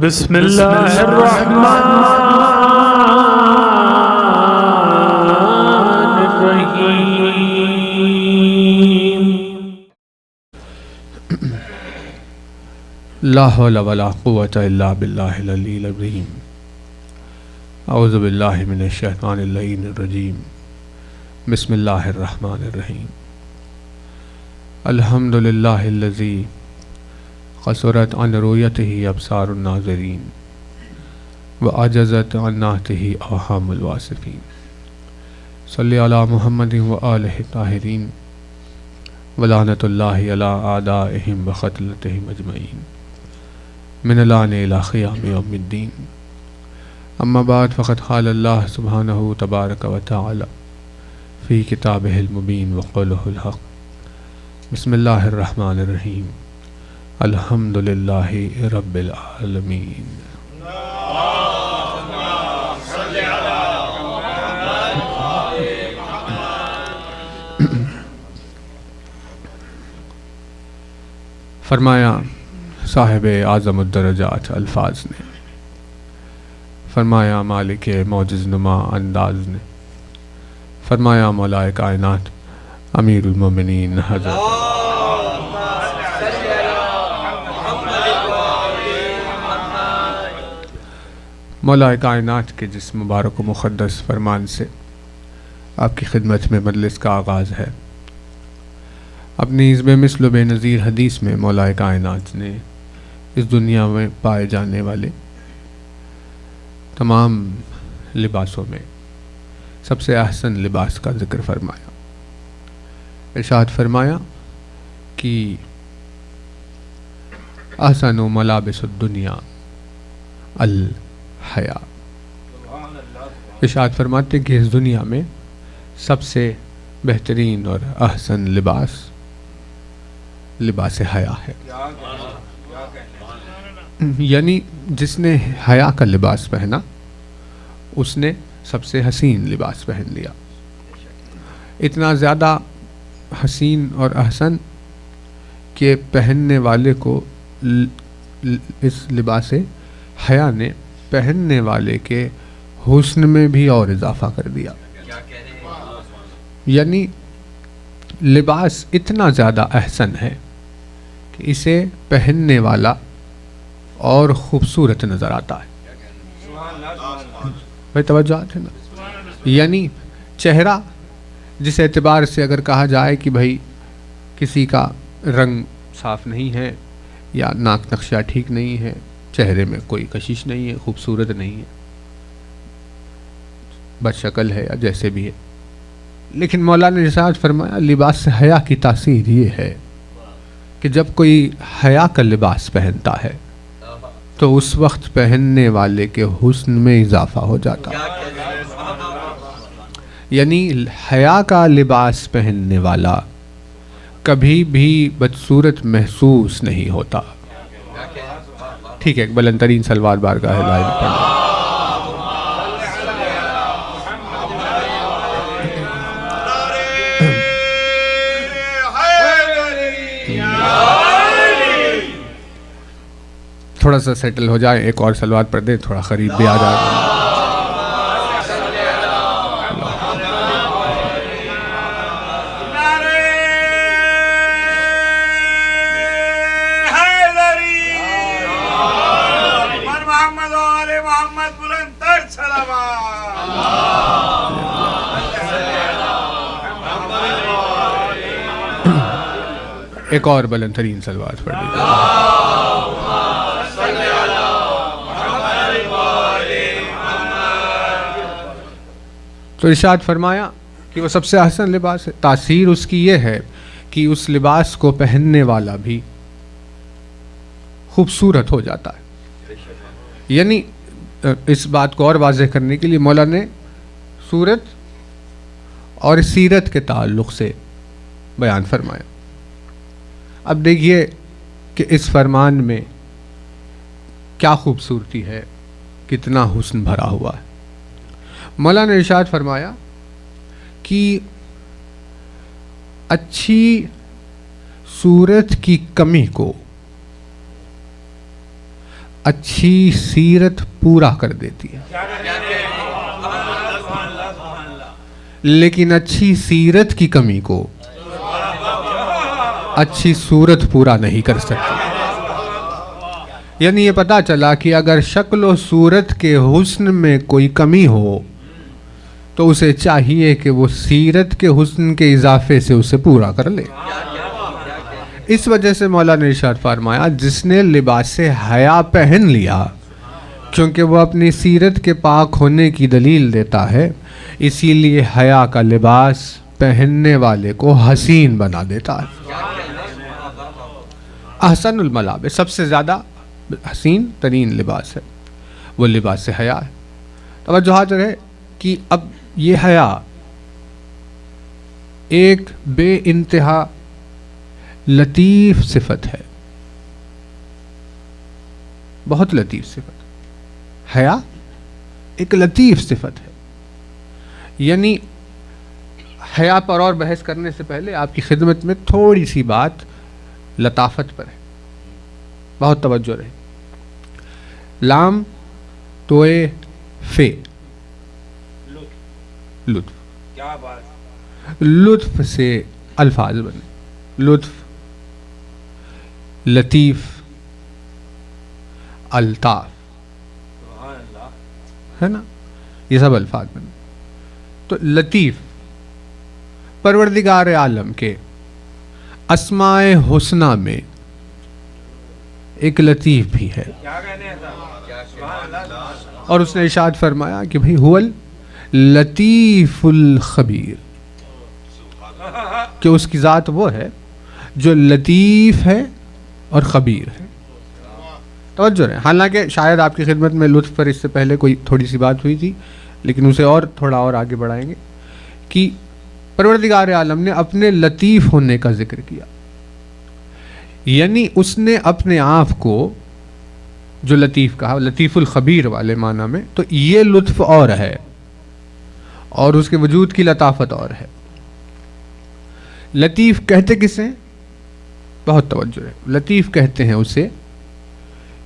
بسم اللہ الرحمن الرحیم. لا حول ولا قوة الا باللہ العلی العظیم. اعوذ باللہ من الشیطان اللعین الرجیم. بسم اللہ الرحمن الرحیم. الحمد للہ الذی قصرت عن رؤیتہ ابصار الناظرین وعجزت عن نعتہ اوہام الواصفین. صلی علی محمد وآلہ الطاہرین ولعنۃ اللہ علی اعدائہم وقتلتہم اجمعین من الآن الی قیام یوم الدین. اما بعد فقد قال اللہ سبحانہ تبارک و تعالی فی کتابہ المبین وقولہ الحق. بسم اللہ الرحمن الرحیم. الحمد للہ رب العالمین. فرمایا صاحب اعظم الدرجات الفاظ نے، فرمایا مالک معجز نما انداز نے، فرمایا مولا کائنات امیر المومنین حضرت مولا کائنات کے جس مبارک و مقدس فرمان سے آپ کی خدمت میں مجلس کا آغاز ہے. اپنی بے مثل و بے نظیر حدیث میں مولا کائنات نے اس دنیا میں پائے جانے والے تمام لباسوں میں سب سے احسن لباس کا ذکر فرمایا. ارشاد فرمایا کہ احسن ملابس الدنیا الحیا. ارشاد فرماتے کہ اس دنیا میں سب سے بہترین اور احسن لباس حیا ہے. یعنی جس نے حیا کا لباس پہنا اس نے سب سے حسین لباس پہن لیا. اتنا زیادہ حسین اور احسن کہ پہننے والے کو اس لباس حیا نے پہننے والے کے حسن میں بھی اور اضافہ کر دیا. یعنی لباس اتنا زیادہ احسن ہے کہ اسے پہننے والا اور خوبصورت نظر آتا ہے. بھائی توجہ ہے نا. یعنی چہرہ جس اعتبار سے اگر کہا جائے کہ بھائی کسی کا رنگ صاف نہیں ہے یا ناک نقشہ ٹھیک نہیں ہے، چہرے میں کوئی کشش نہیں ہے، خوبصورت نہیں ہے، بد شکل ہے یا جیسے بھی ہے، لیکن مولانا نے ارشاد فرمایا لباس حیا کی تاثیر یہ ہے کہ جب کوئی حیا کا لباس پہنتا ہے تو اس وقت پہننے والے کے حسن میں اضافہ ہو جاتا ہے. یعنی حیا کا لباس پہننے والا کبھی بھی بدصورت محسوس نہیں ہوتا. ٹھیک ہے، ایک بلند ترین صلوات بارگاہ الہی میں پڑھنا. تھوڑا سا سیٹل ہو جائے، ایک اور صلوات پڑھ دیں، تھوڑا قریب بھی آ جائے. ایک اور بلند ترین صلوات پڑھ دیجیے. تو ارشاد فرمایا کہ وہ سب سے احسن لباس ہے. تاثیر اس کی یہ ہے کہ اس لباس کو پہننے والا بھی خوبصورت ہو جاتا ہے. یعنی اس بات کو اور واضح کرنے کے لیے مولا نے صورت اور سیرت کے تعلق سے بیان فرمایا. اب دیکھیے کہ اس فرمان میں کیا خوبصورتی ہے، کتنا حسن بھرا ہوا ہے. مولانا نے ارشاد فرمایا کہ اچھی صورت کی کمی کو اچھی سیرت پورا کر دیتی ہے، لیکن اچھی سیرت کی کمی کو اچھی صورت پورا نہیں کر سکتی۔ یعنی یہ پتا چلا کہ اگر شکل و صورت کے حسن میں کوئی کمی ہو تو اسے چاہیے کہ وہ سیرت کے حسن کے اضافے سے اسے پورا کر لے۔ اس وجہ سے مولا نے ارشاد فرمایا جس نے لباس حیا پہن لیا کیونکہ وہ اپنی سیرت کے پاک ہونے کی دلیل دیتا ہے، اسی لیے حیا کا لباس پہننے والے کو حسین بنا دیتا ہے۔ احسن الملابس، سب سے زیادہ حسین ترین لباس ہے وہ لباس حیا ہے۔ توجہات رہے کہ اب یہ حیا ایک بے انتہا لطیف صفت ہے، بہت لطیف صفت۔ حیا ایک لطیف صفت ہے، یعنی حیا پر اور بحث کرنے سے پہلے آپ کی خدمت میں تھوڑی سی بات لطافت پر ہے، بہت توجہ رہے۔ لام توئے فے، لطف، لطف سے الفاظ بنے، لطف، لطیف، الطاف، ہے نا، یہ سب الفاظ بنے۔ تو لطیف پروردگار عالم کے اسماء حسنہ میں ایک لطیف بھی ہے، اور اس نے ارشاد فرمایا کہ بھئی هو اللطیف الخبیر، کہ اس کی ذات وہ ہے جو لطیف ہے اور خبیر ہے۔ توجہ رہے، حالانکہ شاید آپ کی خدمت میں لطف پر اس سے پہلے کوئی تھوڑی سی بات ہوئی تھی، لیکن اسے اور تھوڑا اور آگے بڑھائیں گے کہ پروردگار عالم نے اپنے لطیف ہونے کا ذکر کیا، یعنی اس نے اپنے آپ کو جو لطیف کہا، لطیف الخبیر والے معنی میں، تو یہ لطف اور ہے اور اس کے وجود کی لطافت اور ہے۔ لطیف کہتے کسے؟ بہت توجہ ہے، لطیف کہتے ہیں اسے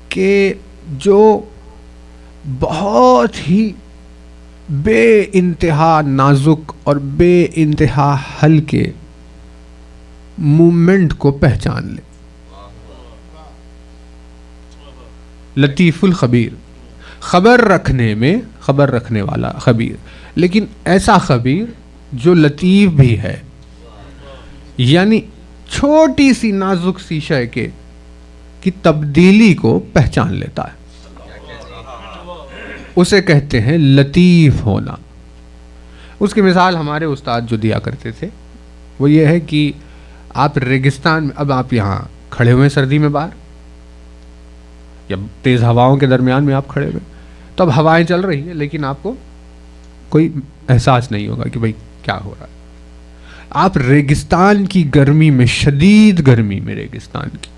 کہ جو بہت ہی بے انتہا نازک اور بے انتہا ہلکے مومنٹ کو پہچان لے۔ لطیف الخبیر، خبر رکھنے میں، خبر رکھنے والا خبیر، لیکن ایسا خبیر جو لطیف بھی ہے، یعنی چھوٹی سی نازک سی شے کی تبدیلی کو پہچان لیتا ہے، اسے کہتے ہیں لطیف ہونا۔ اس کی مثال ہمارے استاد جو دیا کرتے تھے وہ یہ ہے کہ آپ ریگستان میں، اب آپ یہاں کھڑے ہوئے سردی میں باہر یا تیز ہواؤں کے درمیان میں آپ کھڑے ہوئے، تو اب ہوائیں چل رہی ہیں لیکن آپ کو کوئی احساس نہیں ہوگا کہ بھئی کیا ہو رہا ہے۔ آپ ریگستان کی گرمی میں، شدید گرمی میں، ریگستان کی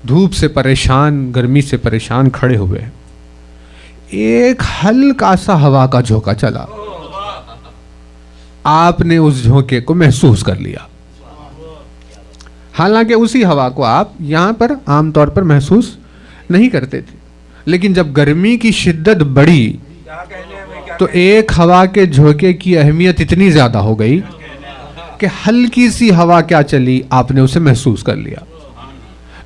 دھوپ سے پریشان، گرمی سے پریشان کھڑے ہوئے ہیں، ایک ہلکا سا ہوا کا جھونکا چلا، آپ نے اس جھونکے کو محسوس کر لیا، حالانکہ اسی ہوا کو آپ یہاں پر عام طور پر محسوس نہیں کرتے تھے، لیکن جب گرمی کی شدت بڑھی تو ایک ہوا کے جھونکے کی اہمیت اتنی زیادہ ہو گئی کہ ہلکی سی ہوا کیا چلی، آپ نے اسے محسوس کر لیا۔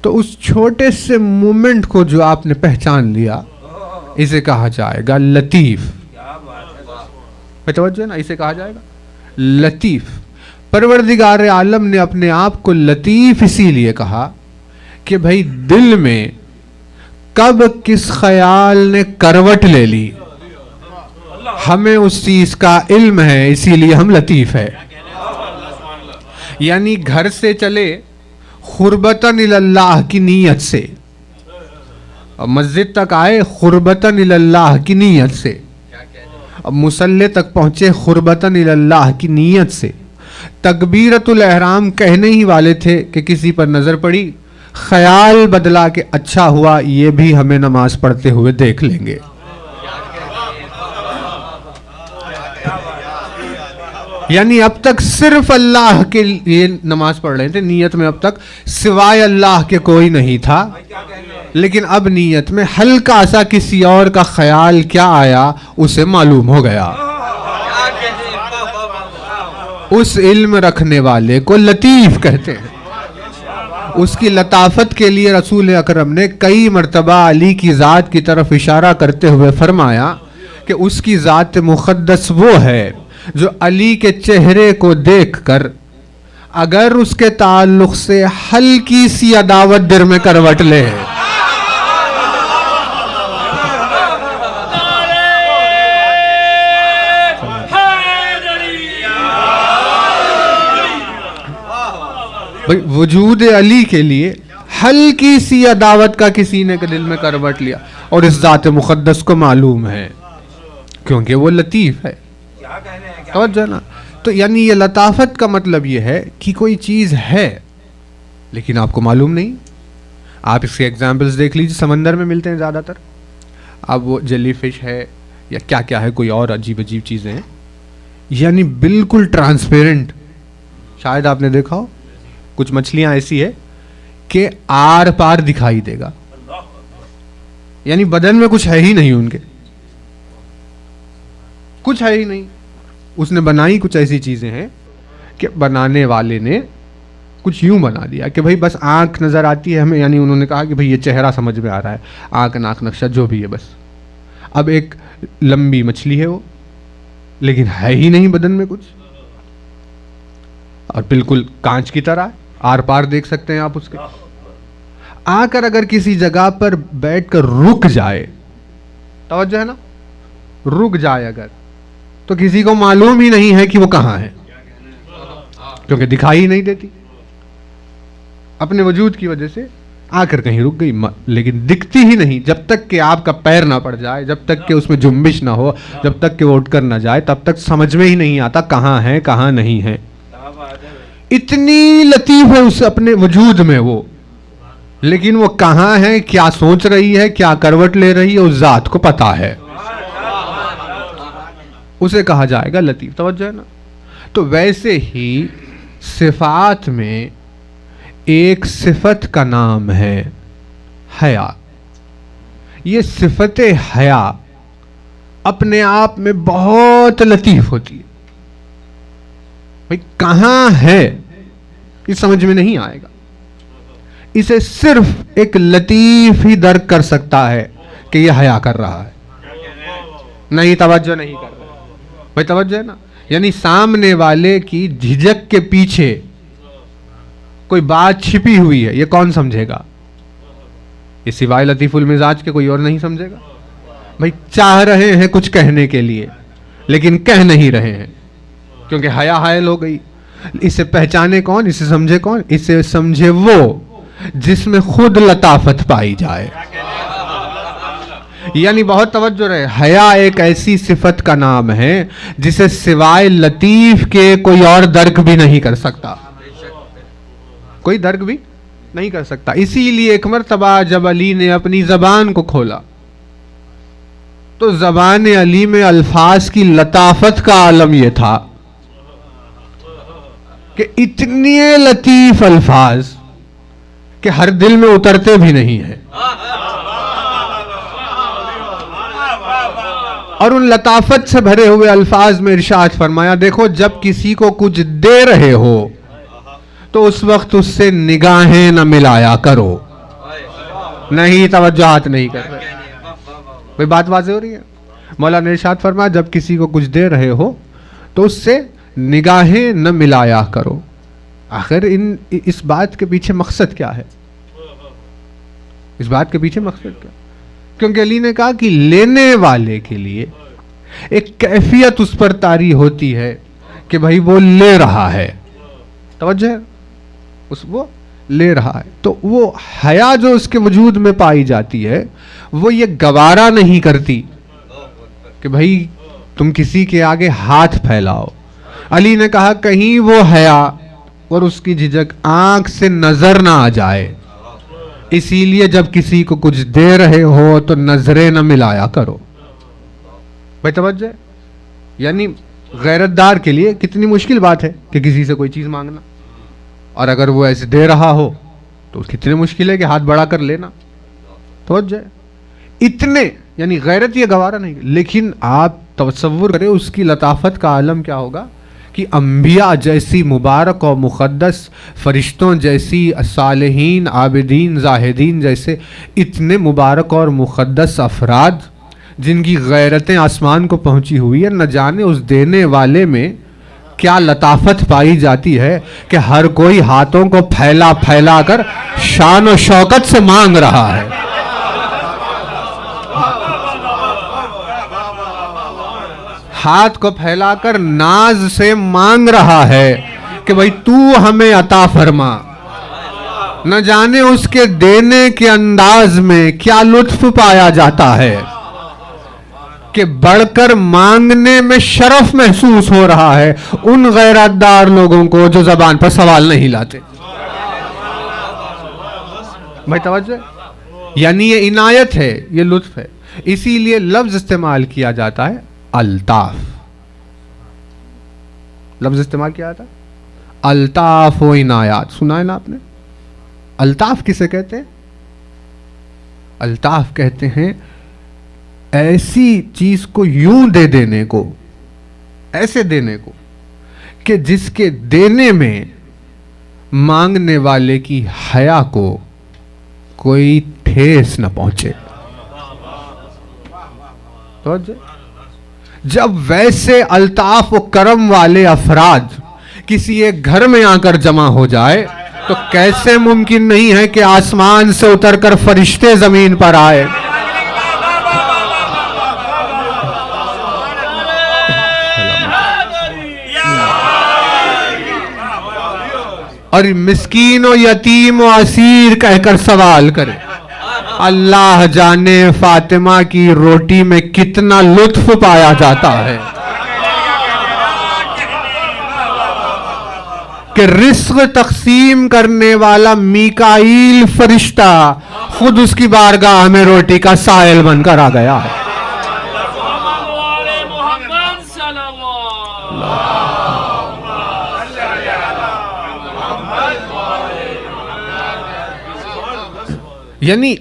تو اس چھوٹے سے مومنٹ کو جو آپ نے پہچان لیا، اسے کہا جائے گا لطیف۔ توجہ ہے نا، اسے کہا جائے گا لطیف۔ پروردگار عالم نے اپنے آپ کو لطیف اسی لیے کہا کہ بھئی دل میں کب کس خیال نے کروٹ لے لی، ہمیں اس چیز کا علم ہے، اسی لیے ہم لطیف ہے۔ یعنی گھر سے چلے قربتاً اللہ کی نیت سے، اور مسجد تک آئے قربتاً اللہ کی نیت سے، اب مصلی تک پہنچے قربتاً اللہ کی نیت سے، تکبیرۃ الاحرام کہنے ہی والے تھے کہ کسی پر نظر پڑی، خیال بدلا کہ اچھا ہوا یہ بھی ہمیں نماز پڑھتے ہوئے دیکھ لیں گے۔ یعنی اب تک صرف اللہ کے لیے نماز پڑھ رہے تھے، نیت میں اب تک سوائے اللہ کے کوئی نہیں تھا، لیکن اب نیت میں ہلکا سا کسی اور کا خیال کیا آیا اسے معلوم ہو گیا۔ اس علم رکھنے والے کو لطیف کہتے ہیں۔ اس کی لطافت کے لیے رسول اکرم نے کئی مرتبہ علی کی ذات کی طرف اشارہ کرتے ہوئے فرمایا کہ اس کی ذات مقدس وہ ہے جو علی کے چہرے کو دیکھ کر اگر اس کے تعلق سے ہلکی سی عداوت دل میں کروٹ لے، وجود علی کے لیے ہلکی سی عداوت کا کسی نے دل میں کروٹ لیا اور اس ذات مقدس کو معلوم ہے کیونکہ وہ لطیف ہے۔ توجہ نا، تو یعنی یہ لطافت کا مطلب یہ ہے کہ کوئی چیز ہے لیکن آپ کو معلوم نہیں۔ آپ اس کے ایگزامپلز دیکھ لیجیے، سمندر میں ملتے ہیں زیادہ تر۔ اب وہ جیلی فش ہے یا کیا کیا ہے، کوئی اور عجیب عجیب چیزیں ہیں، یعنی بالکل ٹرانسپیرنٹ۔ شاید آپ نے دیکھا ہو کچھ مچھلیاں ایسی ہے کہ آر پار دکھائی دے گا، یعنی بدن میں کچھ ہے ہی نہیں، ان کے کچھ ہے ہی نہیں۔ اس نے بنائی کچھ ایسی چیزیں ہیں کہ بنانے والے نے کچھ یوں بنا دیا کہ بھائی بس آنکھ نظر آتی ہے ہمیں، یعنی انہوں نے کہا کہ بھائی یہ چہرہ سمجھ میں آ رہا ہے، آنکھ ناک نقشہ جو بھی ہے بس۔ اب ایک لمبی مچھلی ہے وہ، لیکن ہے ہی نہیں بدن میں کچھ، اور بالکل کانچ کی طرح آر پار دیکھ سکتے ہیں آپ اس کے۔ آ کر اگر کسی جگہ پر بیٹھ کر رک جائے، توجہ ہے نا، رک جائے اگر، تو کسی کو معلوم ہی نہیں ہے کہ وہ کہاں ہے، کیونکہ دکھائی ہی نہیں دیتی اپنے وجود کی وجہ سے۔ آ کر کہیں رک گئی لیکن دکھتی ہی نہیں، جب تک کہ آپ کا پیر نہ پڑ جائے، جب تک کہ اس میں جنبش نہ ہو، جب تک کہ وہ اٹھ کر نہ جائے، تب تک سمجھ میں ہی نہیں آتا کہاں ہے کہاں نہیں ہے۔ اتنی لطیف ہے اس اپنے وجود میں وہ، لیکن وہ کہاں ہے، کیا سوچ رہی ہے، کیا کروٹ لے رہی ہے، اس ذات کو پتا ہے، اسے کہا جائے گا لطیف۔ توجہ ہے نا۔ تو ویسے ہی صفات میں ایک صفت کا نام ہے حیا۔ یہ صفت حیا اپنے آپ میں بہت لطیف ہوتی ہے۔ بھئی کہاں ہے یہ سمجھ میں نہیں آئے گا، اسے صرف ایک لطیف ہی درک کر سکتا ہے کہ یہ حیا کر رہا ہے، نہیں توجہ نہیں کر رہا ہے۔ بھئی توجہ ہے نا، یعنی سامنے والے کی جھجک کے پیچھے کوئی بات چھپی ہوئی ہے، یہ کون سمجھے گا؟ یہ سوائے لطیف المزاج کے کوئی اور نہیں سمجھے گا۔ بھئی چاہ رہے ہیں کچھ کہنے کے لیے لیکن کہہ نہیں رہے ہیں کیونکہ حیا حائل ہو گئی۔ اسے پہچانے کون، اسے سمجھے کون؟ اسے سمجھے وہ جس میں خود لطافت پائی جائے۔ یعنی بہت توجہ رہے، حیا ایک ایسی صفت کا نام ہے جسے سوائے لطیف کے کوئی اور درک بھی نہیں کر سکتا، کوئی درک بھی نہیں کر سکتا۔ اسی لیے ایک مرتبہ جب علی نے اپنی زبان کو کھولا تو زبان علی میں الفاظ کی لطافت کا عالم یہ تھا کہ اتنے لطیف الفاظ کہ ہر دل میں اترتے بھی نہیں ہیں، اور ان لطافت سے بھرے ہوئے الفاظ میں ارشاد فرمایا، دیکھو جب کسی کو کچھ دے رہے ہو تو اس وقت اس سے نگاہیں نہ ملایا کرو۔ نہیں توجہات نہیں کر رہے، کوئی بات واضح ہو رہی ہے؟ مولانا نے ارشاد فرمایا جب کسی کو کچھ دے رہے ہو تو اس سے نگاہیں نہ ملایا کرو۔ آخر اس بات کے پیچھے مقصد کیا ہے؟ اس بات کے پیچھے مقصد کیا؟ کیونکہ علی نے کہا کہ لینے والے کے لیے ایک کیفیت اس پر طاری ہوتی ہے کہ بھائی وہ لے رہا ہے، توجہ ہے، وہ لے رہا ہے، تو وہ حیا جو اس کے وجود میں پائی جاتی ہے وہ یہ گوارا نہیں کرتی کہ بھائی تم کسی کے آگے ہاتھ پھیلاؤ۔ علی نے کہا کہیں وہ حیا اور اس کی جھجک آنکھ سے نظر نہ آ جائے، اسی لیے جب کسی کو کچھ دے رہے ہو تو نظریں نہ ملایا کرو۔ بھائی توجہ ہے؟ یعنی غیرت دار کے لیے کتنی مشکل بات ہے کہ کسی سے کوئی چیز مانگنا، اور اگر وہ ایسے دے رہا ہو تو کتنی مشکل ہے کہ ہاتھ بڑا کر لینا. توجہ اتنے، یعنی غیرت یہ گوارا نہیں. لیکن آپ تصور کریں اس کی لطافت کا عالم کیا ہوگا کہ انبیاء جیسی مبارک اور مقدس، فرشتوں جیسی، صالحین، عابدین، زاہدین جیسے اتنے مبارک اور مقدس افراد جن کی غیرتیں آسمان کو پہنچی ہوئی ہے، نہ جانے اس دینے والے میں کیا لطافت پائی جاتی ہے کہ ہر کوئی ہاتھوں کو پھیلا پھیلا کر شان و شوکت سے مانگ رہا ہے. ہاتھ کو پھیلا کر ناز سے مانگ رہا ہے کہ بھئی تو ہمیں عطا فرما. نہ جانے اس کے دینے کے انداز میں کیا لطف پایا جاتا ہے کہ بڑھ کر مانگنے میں شرف محسوس ہو رہا ہے ان غیرت دار لوگوں کو جو زبان پر سوال نہیں لاتے. بھائی توجہ، یعنی یہ عنایت ہے، یہ لطف ہے. اسی لیے لفظ استعمال کیا جاتا ہے الطاف. لفظ استعمال کیا جاتا ہے الطاف و عنایات. سنا ہے نا آپ نے؟ الطاف کسے کہتے ہیں؟ الطاف کہتے ہیں ایسی چیز کو یوں دے دینے کو، ایسے دینے کو کہ جس کے دینے میں مانگنے والے کی حیا کو کوئی ٹھیس نہ پہنچے. تو جب ویسے الطاف و کرم والے افراد کسی ایک گھر میں آ کر جمع ہو جائے تو کیسے ممکن نہیں ہے کہ آسمان سے اتر کر فرشتے زمین پر آئے. اور مسکین و یتیم و اسیر کہہ کر سوال کرے. اللہ جانے فاطمہ کی روٹی میں کتنا لطف پایا جاتا ہے کہ رزق تقسیم کرنے والا میکائیل فرشتہ خود اس کی بارگاہ میں روٹی کا سائل بن کر آ گیا ہے. یعنی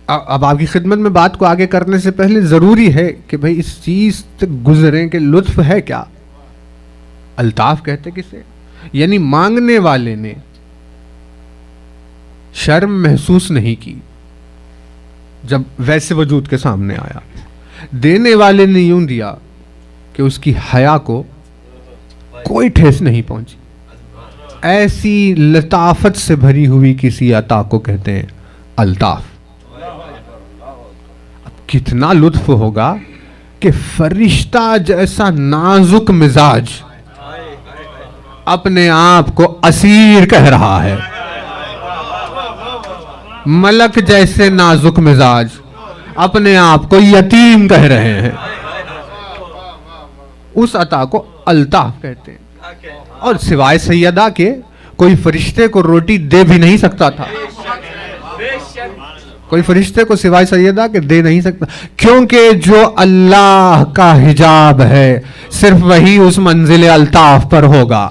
اب آپ کی خدمت میں بات کو آگے کرنے سے پہلے ضروری ہے کہ بھئی اس چیز سے گزریں کہ لطف ہے کیا. الطاف کہتے کسے؟ یعنی مانگنے والے نے شرم محسوس نہیں کی جب ویسے وجود کے سامنے آیا. دینے والے نے یوں دیا کہ اس کی حیا کو کوئی ٹھیس نہیں پہنچی. ایسی لطافت سے بھری ہوئی کسی عطا کو کہتے ہیں الطاف. اب کتنا لطف ہوگا کہ فرشتہ جیسا نازک مزاج اپنے آپ کو اسیر کہہ رہا ہے، ملک جیسے نازک مزاج اپنے آپ کو یتیم کہہ رہے ہیں. اس عطا کو الطاف کہتے ہیں. اور سوائے سیدہ کے کوئی فرشتے کو روٹی دے بھی نہیں سکتا تھا. کوئی فرشتے کو سوائے سیدہ کے دے نہیں سکتا، کیونکہ جو اللہ کا حجاب ہے صرف وہی اس منزل الطاف پر ہوگا.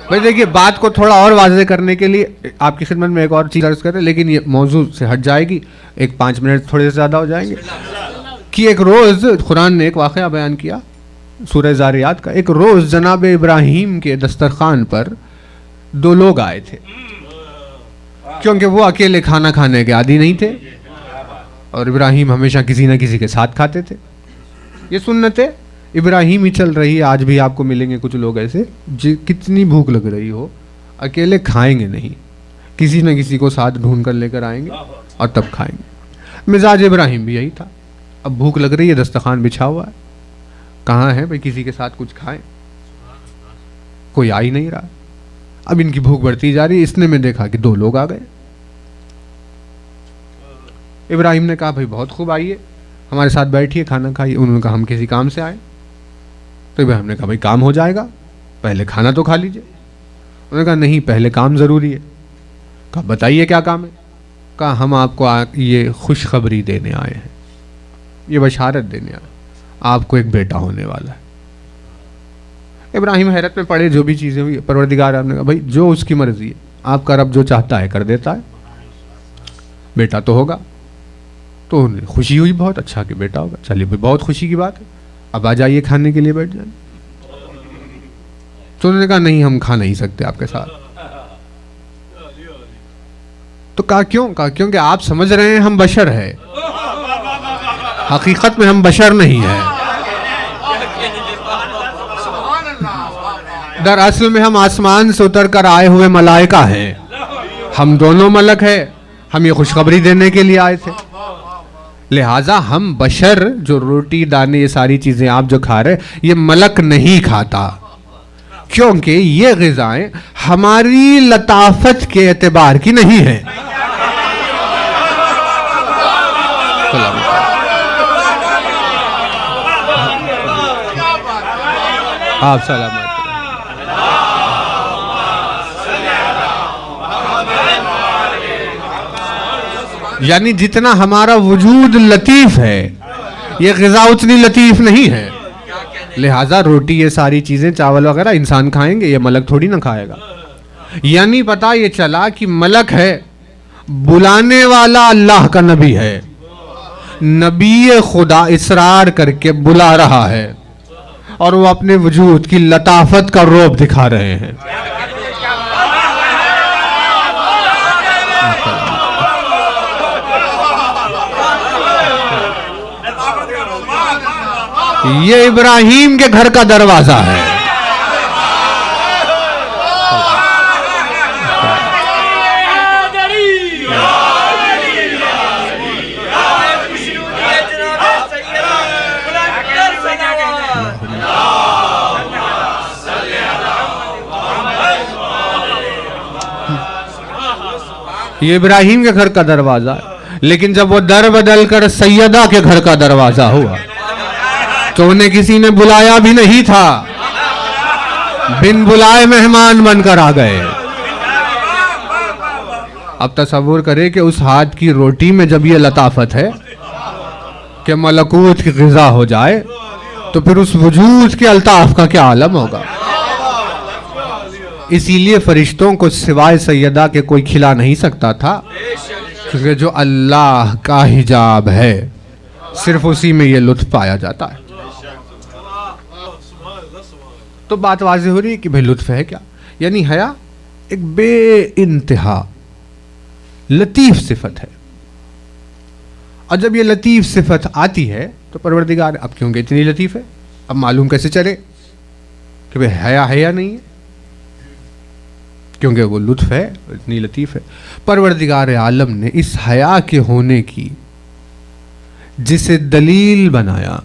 بھئی دیکھیے، بات کو تھوڑا اور واضح کرنے کے لیے آپ کی خدمت میں ایک اور چیز عرض کریں، لیکن یہ موضوع سے ہٹ جائے گی. ایک 5 منٹ تھوڑے سے زیادہ ہو جائیں گے. کہ ایک روز قرآن نے ایک واقعہ بیان کیا سورہ زاریات کا. ایک روز جناب ابراہیم کے دسترخوان پر 2 لوگ آئے تھے، کیونکہ وہ اکیلے کھانا کھانے کے عادی نہیں تھے اور ابراہیم ہمیشہ کسی نہ کسی کے ساتھ کھاتے تھے. یہ سنت ابراہیم ہی چل رہی ہے. آج بھی آپ کو ملیں گے کچھ لوگ ایسے کتنی بھوک لگ رہی ہو اکیلے کھائیں گے نہیں، کسی نہ کسی کو ساتھ ڈھونڈ کر لے کر آئیں گے اور تب کھائیں گے. مزاج ابراہیم بھی یہی تھا. اب بھوک لگ رہی ہے، دسترخوان بچھا ہوا ہے، کہاں ہے بھئی کسی کے ساتھ کچھ کھائیں؟ کوئی آ ہی نہیں رہا. اب ان کی بھوک بڑھتی جا رہی ہے. اس نے میں دیکھا کہ 2 لوگ آ گئے. ابراہیم نے کہا بھئی بہت خوب، آئیے ہمارے ساتھ بیٹھیے، کھانا کھائیے. انہوں نے کہا ہم کسی کام سے آئے. تو ابراہیم نے کہا بھئی کام ہو جائے گا، پہلے کھانا تو کھا لیجئے. انہوں نے کہا نہیں، پہلے کام ضروری ہے. کہا بتائیے کیا کام ہے؟ کہا ہم آپ کو یہ خوشخبری دینے آئے ہیں. یہ بشارت دینے آیا آپ کو ایک بیٹا ہونے والا ہے. ابراہیم حیرت میں پڑے, جو بھی چیزیں ہوئی, پروردگار آپ نے کہا بھائی جو اس کی مرضی ہے, آپ کا رب جو چاہتا ہے کر دیتا ہے, بیٹا تو ہوگا. تو انہیں خوشی ہوئی بہت, اچھا کہ بیٹا ہوگا, چلیے بھائی بہت خوشی کی بات ہے, اب آ جائیے کھانے کے لیے بیٹھ جائیں. تو انہوں نے کہا نہیں ہم کھا نہیں سکتے آپ کے ساتھ. تو کہا کیوں؟ کہا کیونکہ آپ سمجھ رہے ہیں ہم بشر ہیں, حقیقت میں ہم بشر نہیں ہیں. دراصل میں ہم آسمان سے اتر کر آئے ہوئے ملائکہ ہیں, ہم دونوں ملک ہیں, ہم یہ خوشخبری دینے کے لیے آئے تھے. لہٰذا ہم بشر جو روٹی دانے یہ ساری چیزیں آپ جو کھا رہے یہ ملک نہیں کھاتا, کیونکہ یہ غذائیں ہماری لطافت کے اعتبار کی نہیں ہیں. آپ سلامت. یعنی جتنا ہمارا وجود لطیف ہے یہ غذا اتنی لطیف نہیں ہے. لہٰذا روٹی یہ ساری چیزیں چاول وغیرہ انسان کھائیں گے, یہ ملک تھوڑی نہ کھائے گا. یعنی پتہ یہ چلا کہ ملک ہے, بلانے والا اللہ کا نبی ہے, نبی خدا اصرار کر کے بلا رہا ہے اور وہ اپنے وجود کی لطافت کا روب دکھا رہے ہیں. یہ ابراہیم کے گھر کا دروازہ ہے. یہ ابراہیم کے گھر کا دروازہ ہے, لیکن جب وہ در بدل کر سیدہ کے گھر کا دروازہ ہوا تو انہیں کسی نے بلایا بھی نہیں تھا, بن بلائے مہمان بن کر آ گئے. اب تصور کرے کہ اس ہاتھ کی روٹی میں جب یہ لطافت ہے کہ ملکوت کی غذا ہو جائے تو پھر اس وجود کے الطاف کا کیا عالم ہوگا. اسی لیے فرشتوں کو سوائے سیدہ کے کوئی کھلا نہیں سکتا تھا, کیونکہ جو اللہ کا حجاب ہے صرف اسی میں یہ لطف پایا جاتا ہے. تو بات واضح ہو رہی ہے کہ بھئی لطف ہے کیا. یعنی حیا ایک بے انتہا لطیف صفت ہے, اور جب یہ لطیف صفت آتی ہے تو پروردگار اب کیونکہ اتنی لطیف ہے, اب معلوم کیسے چلے کہ بھئی حیا نہیں ہے, کیونکہ وہ لطف ہے, اتنی لطیف ہے. پروردگار عالم نے اس حیا کے ہونے کی جسے دلیل بنایا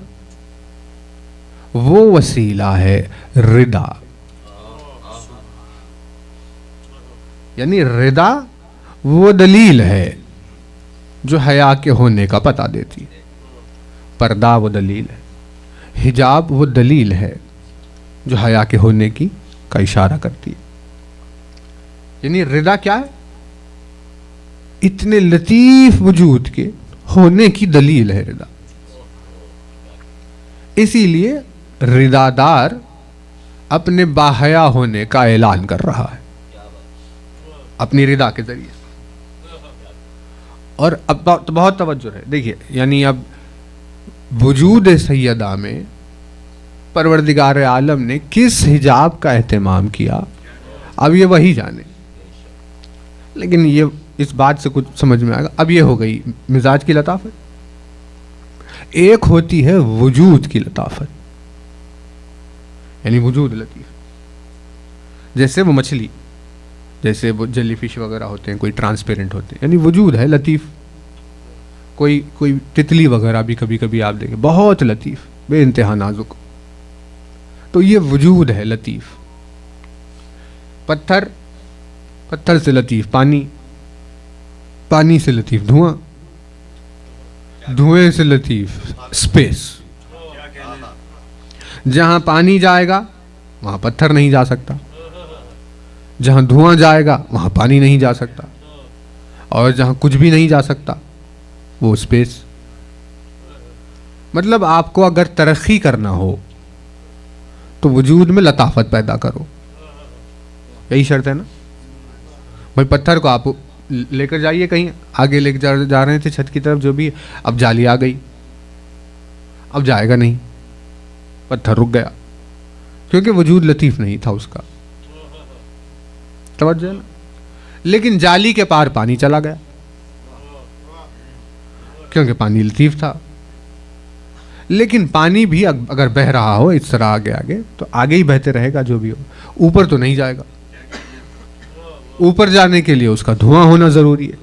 وہ وسیلہ ہے رضا. یعنی رضا وہ دلیل ہے جو حیا کے ہونے کا پتہ دیتی, پردہ وہ دلیل ہے, حجاب وہ دلیل ہے جو حیا کے ہونے کی کا اشارہ کرتی ہے. یعنی رضا کیا ہے؟ اتنے لطیف وجود کے ہونے کی دلیل ہے رضا. اسی لیے رضا دار اپنے باحیا ہونے کا اعلان کر رہا ہے اپنی رضا کے ذریعے. اور اب بہت توجہ ہے, دیکھیے یعنی اب وجود سیدہ میں پروردگار عالم نے کس حجاب کا اہتمام کیا اب یہ وہی جانے. لیکن یہ اس بات سے کچھ سمجھ میں آئے گا. اب یہ ہو گئی مزاج کی لطافت. ایک ہوتی ہے وجود کی لطافت, یعنی وجود لطیف, جیسے وہ مچھلی, جیسے وہ جیلی فش وغیرہ ہوتے ہیں, کوئی ٹرانسپیرنٹ ہوتے ہیں, یعنی وجود ہے لطیف. کوئی تتلی وغیرہ بھی کبھی کبھی آپ دیکھیں بہت لطیف, بے انتہا نازک. تو یہ وجود ہے لطیف. پتھر سے لطیف پانی, پانی سے لطیف دھواں, دھوئیں سے لطیف اسپیس. جہاں پانی جائے گا وہاں پتھر نہیں جا سکتا, جہاں دھواں جائے گا وہاں پانی نہیں جا سکتا, اور جہاں کچھ بھی نہیں جا سکتا وہ اسپیس. مطلب آپ کو اگر ترقی کرنا ہو تو وجود میں لطافت پیدا کرو، یہی شرط ہے نا بھائی. پتھر کو آپ لے کر جائیے کہیں آگے لے کر جا رہے تھے چھت کی طرف جو بھی، اب جالی آ گئی، اب جائے گا نہیں، پتھر رک گیا کیونکہ وجود لطیف نہیں تھا اس کا. توجہ ہے نا. لیکن جالی کے پار پانی چلا گیا کیونکہ پانی لطیف تھا. لیکن پانی بھی اگر بہہ رہا ہو اس طرح آگے آگے تو آگے ہی بہتے رہے گا جو بھی ہو، اوپر تو نہیں جائے گا. اوپر جانے کے لیے اس کا دھواں ہونا ضروری ہے.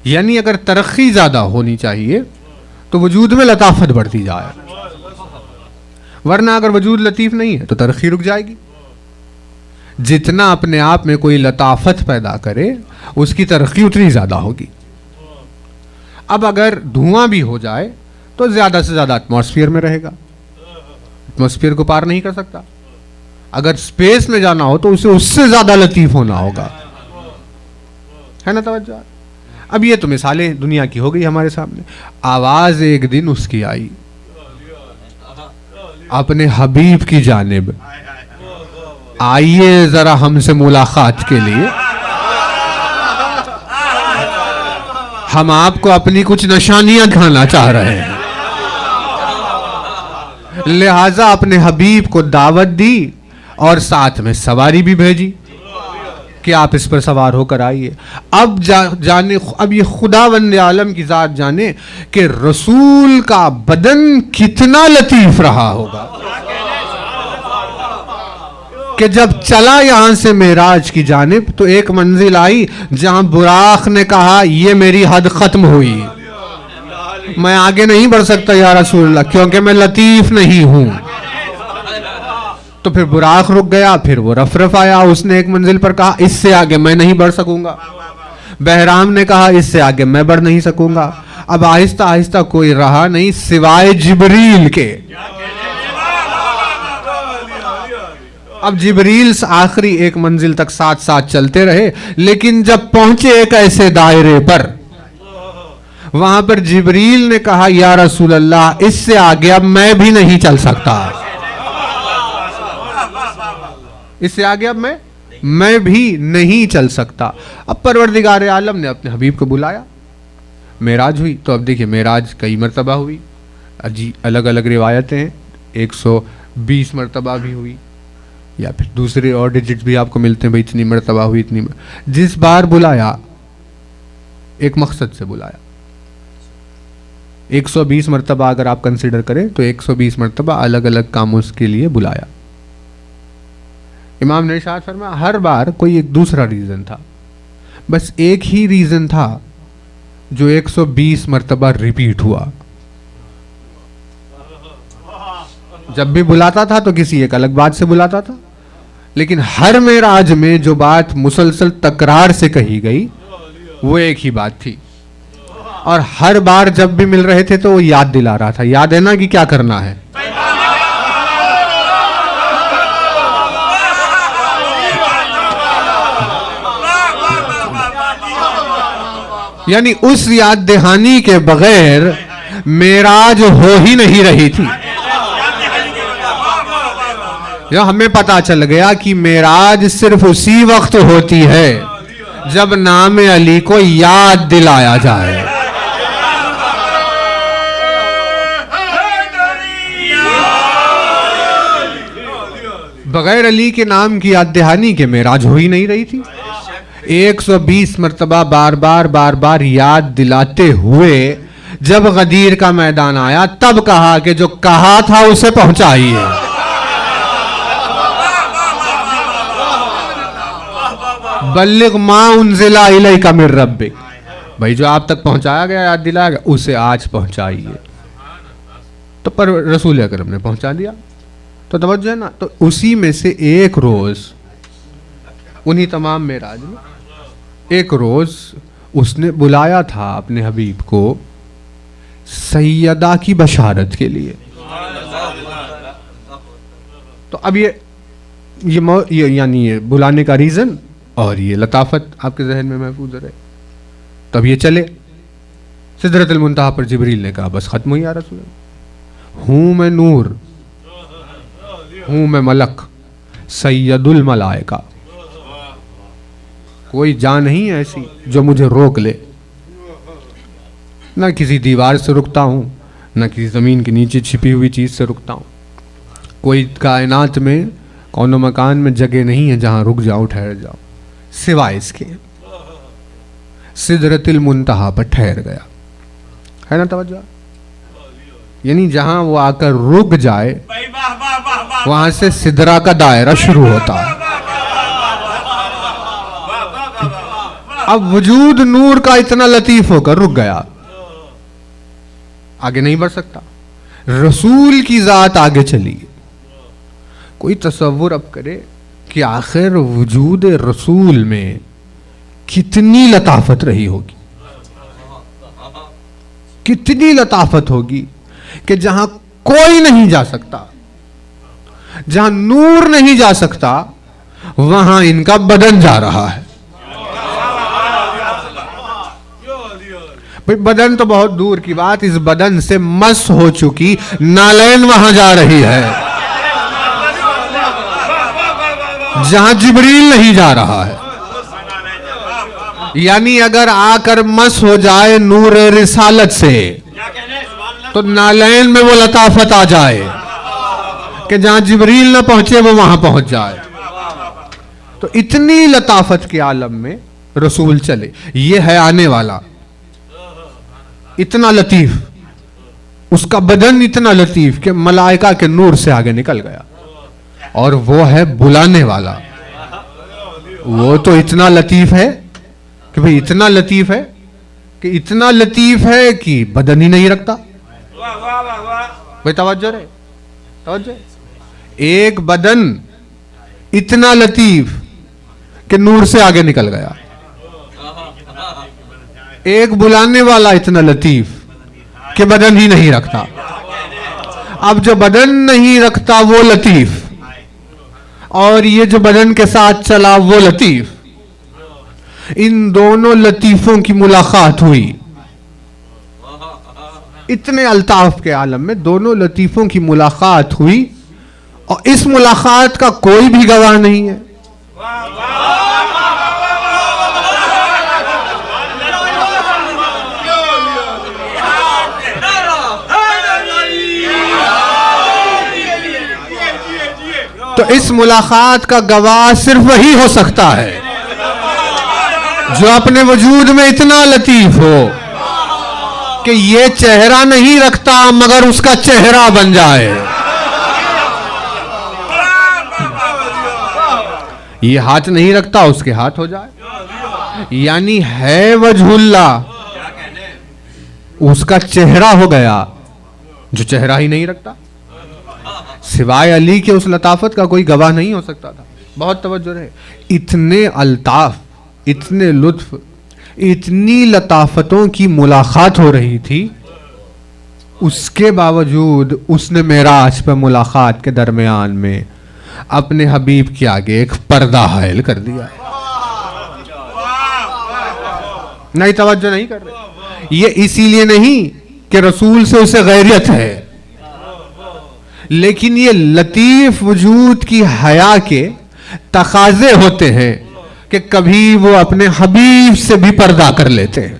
یعنی اگر ترقی زیادہ ہونی چاہیے تو وجود میں لطافت بڑھتی جائے، ورنہ اگر وجود لطیف نہیں ہے تو ترقی رک جائے گی. جتنا اپنے آپ میں کوئی لطافت پیدا کرے اس کی ترقی اتنی زیادہ ہوگی. اب اگر دھواں بھی ہو جائے تو زیادہ سے زیادہ ایٹماسفیئر میں رہے گا، ایٹماسفیئر کو پار نہیں کر سکتا. اگر سپیس میں جانا ہو تو اسے اس سے زیادہ لطیف ہونا ہوگا، ہے نا توجہ. اب یہ تو مثالیں دنیا کی ہو گئی ہمارے سامنے. آواز ایک دن اس کی آئی اپنے حبیب کی جانب، آئیے ذرا ہم سے ملاقات کے لیے، ہم آپ کو اپنی کچھ نشانیاں دکھانا چاہ رہے ہیں. لہٰذا اپنے حبیب کو دعوت دی اور ساتھ میں سواری بھی بھیجی کہ آپ اس پر سوار ہو کر آئیے. اب جانے، اب یہ خداوند عالم کی ذات جانے کہ رسول کا بدن کتنا لطیف رہا ہوگا کہ جب چلا یہاں سے معراج کی جانب تو ایک منزل آئی جہاں براق نے کہا یہ میری حد ختم ہوئی، میں آگے نہیں بڑھ سکتا یا رسول اللہ کیونکہ میں لطیف نہیں ہوں. تو پھر براق رک گیا، پھر وہ رف آیا، اس نے ایک منزل پر کہا اس سے آگے میں نہیں بڑھ سکوں گا. بہرام نے کہا اس سے آگے میں بڑھ نہیں سکوں گا. اب آہستہ آہستہ کوئی رہا نہیں سوائے جبریل کے. اب جبریل آخری ایک منزل تک ساتھ ساتھ چلتے رہے، لیکن جب پہنچے ایک ایسے دائرے پر وہاں پر جبریل نے کہا یا رسول اللہ اس سے آگے اب میں بھی نہیں چل سکتا، اس سے آگے اب میں بھی نہیں چل سکتا. اب پروردگار عالم نے اپنے حبیب کو بلایا، معراج ہوئی. تو اب دیکھیں معراج کئی مرتبہ ہوئی، الگ الگ روایتیں ہیں، 120 مرتبہ بھی ہوئی یا پھر دوسرے اور ڈیجٹس بھی آپ کو ملتے ہیں بھئی اتنی مرتبہ ہوئی اتنی جس بار بلایا ایک مقصد سے بلایا. 120 مرتبہ اگر آپ کنسیڈر کریں تو 120 مرتبہ الگ الگ کاموں کے لیے بلایا. امام نے ارشاد فرمایا ہر بار کوئی ایک دوسرا ریزن تھا، بس ایک ہی ریزن تھا جو 120 مرتبہ ریپیٹ ہوا. جب بھی بلاتا تھا تو کسی ایک الگ بات سے بلاتا تھا، لیکن ہر معراج میں جو بات مسلسل تکرار سے کہی گئی وہ ایک ہی بات تھی. اور ہر بار جب بھی مل رہے تھے تو وہ یاد دلا رہا تھا، یاد ہے نا کہ کیا کرنا ہے. یعنی اس یاد دہانی کے بغیر معراج ہو ہی نہیں رہی تھی. یا ہمیں پتا چل گیا کہ معراج صرف اسی وقت ہوتی ہے جب نام علی کو یاد دلایا جائے. بغیر علی کے نام کی یاد دہانی کے معراج ہو ہی نہیں رہی تھی. 120 مرتبہ بار بار یاد دلاتے ہوئے جب غدیر کا میدان آیا تب کہا کہ جو کہا تھا اسے پہنچائیے. بلغ ما انزل الیک من ربک، بھائی جو آپ تک پہنچایا گیا یاد دلایا گیا اسے آج پہنچائیے. تو پر رسول اکرم نے پہنچا دیا. تو توجہ ہے نا. تو اسی میں سے ایک روز انہی تمام معراج میں ایک روز اس نے بلایا تھا اپنے حبیب کو سیدہ کی بشارت کے لیے. تو اب یہ یعنی یہ بلانے کا ریزن اور یہ لطافت آپ کے ذہن میں محفوظ رہے. تو اب یہ چلے سدرۃ المنتہا پر جبریل نے کہا بس ختم ہوئی یا رسول اللہ، ہوں میں نور، ہوں میں ملک، سید الملائکہ، کوئی جان نہیں ہے ایسی جو مجھے روک لے، نہ کسی دیوار سے رکتا ہوں، نہ کسی زمین کے نیچے چھپی ہوئی چیز سے رکتا ہوں، کوئی کائنات میں کون و مکان میں جگہ نہیں ہے جہاں رک جاؤں ٹھہر جاؤں سوائے اس کے سدرۃ المنتہا پر ٹھہر گیا، ہے نا توجہ؟ یعنی جہاں وہ آ کر رک جائے وہاں سے سدرہ کا دائرہ شروع ہوتا ہے۔ اب وجود نور کا اتنا لطیف ہو کر رک گیا، آگے نہیں بڑھ سکتا، رسول کی ذات آگے چلی۔ کوئی تصور اب کرے کہ آخر وجود رسول میں کتنی لطافت رہی ہوگی، کتنی لطافت ہوگی کہ جہاں کوئی نہیں جا سکتا، جہاں نور نہیں جا سکتا، وہاں ان کا بدن جا رہا ہے۔ بدن تو بہت دور کی بات، اس بدن سے مس ہو چکی نالین وہاں جا رہی ہے جہاں جبریل نہیں جا رہا ہے۔ یعنی اگر آ کر مس ہو جائے نور رسالت سے تو نالین میں وہ لطافت آ جائے کہ جہاں جبریل نہ پہنچے وہ وہاں پہنچ جائے۔ تو اتنی لطافت کے عالم میں رسول چلے، یہ ہے آنے والا، اتنا لطیف، اس کا بدن اتنا لطیف کہ ملائکہ کے نور سے آگے نکل گیا، اور وہ ہے بلانے والا، وہ تو اتنا لطیف ہے کہ بھئی اتنا لطیف ہے کہ اتنا لطیف ہے کہ بدن ہی نہیں رکھتا۔ بھئی توجہ رہے، توجہ، ایک بدن اتنا لطیف کہ نور سے آگے نکل گیا، ایک بلانے والا اتنا لطیف کہ بدن ہی نہیں رکھتا۔ اب جو بدن نہیں رکھتا وہ لطیف، اور یہ جو بدن کے ساتھ چلا وہ لطیف، ان دونوں لطیفوں کی ملاقات ہوئی۔ اتنے الطاف کے عالم میں دونوں لطیفوں کی ملاقات ہوئی، اور اس ملاقات کا کوئی بھی گواہ نہیں ہے۔ تو اس ملاقات کا گواہ صرف وہی ہو سکتا ہے جو اپنے وجود میں اتنا لطیف ہو کہ یہ چہرہ نہیں رکھتا مگر اس کا چہرہ بن جائے، یہ ہاتھ نہیں رکھتا اس کے ہاتھ ہو جائے، یعنی ہے وجہ اللہ، اس کا چہرہ ہو گیا جو چہرہ ہی نہیں رکھتا۔ سوائے علی کے اس لطافت کا کوئی گواہ نہیں ہو سکتا تھا۔ بہت توجہ رہے، اتنے الطاف، اتنے لطف، اتنی لطافتوں کی ملاقات ہو رہی تھی، اس کے باوجود اس نے معراج پہ ملاقات کے درمیان میں اپنے حبیب کے آگے ایک پردہ حائل کر دیا۔ نہیں توجہ نہیں کر رہے، یہ اسی لیے نہیں کہ رسول سے اسے غیرت ہے، لیکن یہ لطیف وجود کی حیا کے تقاضے ہوتے ہیں کہ کبھی وہ اپنے حبیب سے بھی پردہ کر لیتے ہیں۔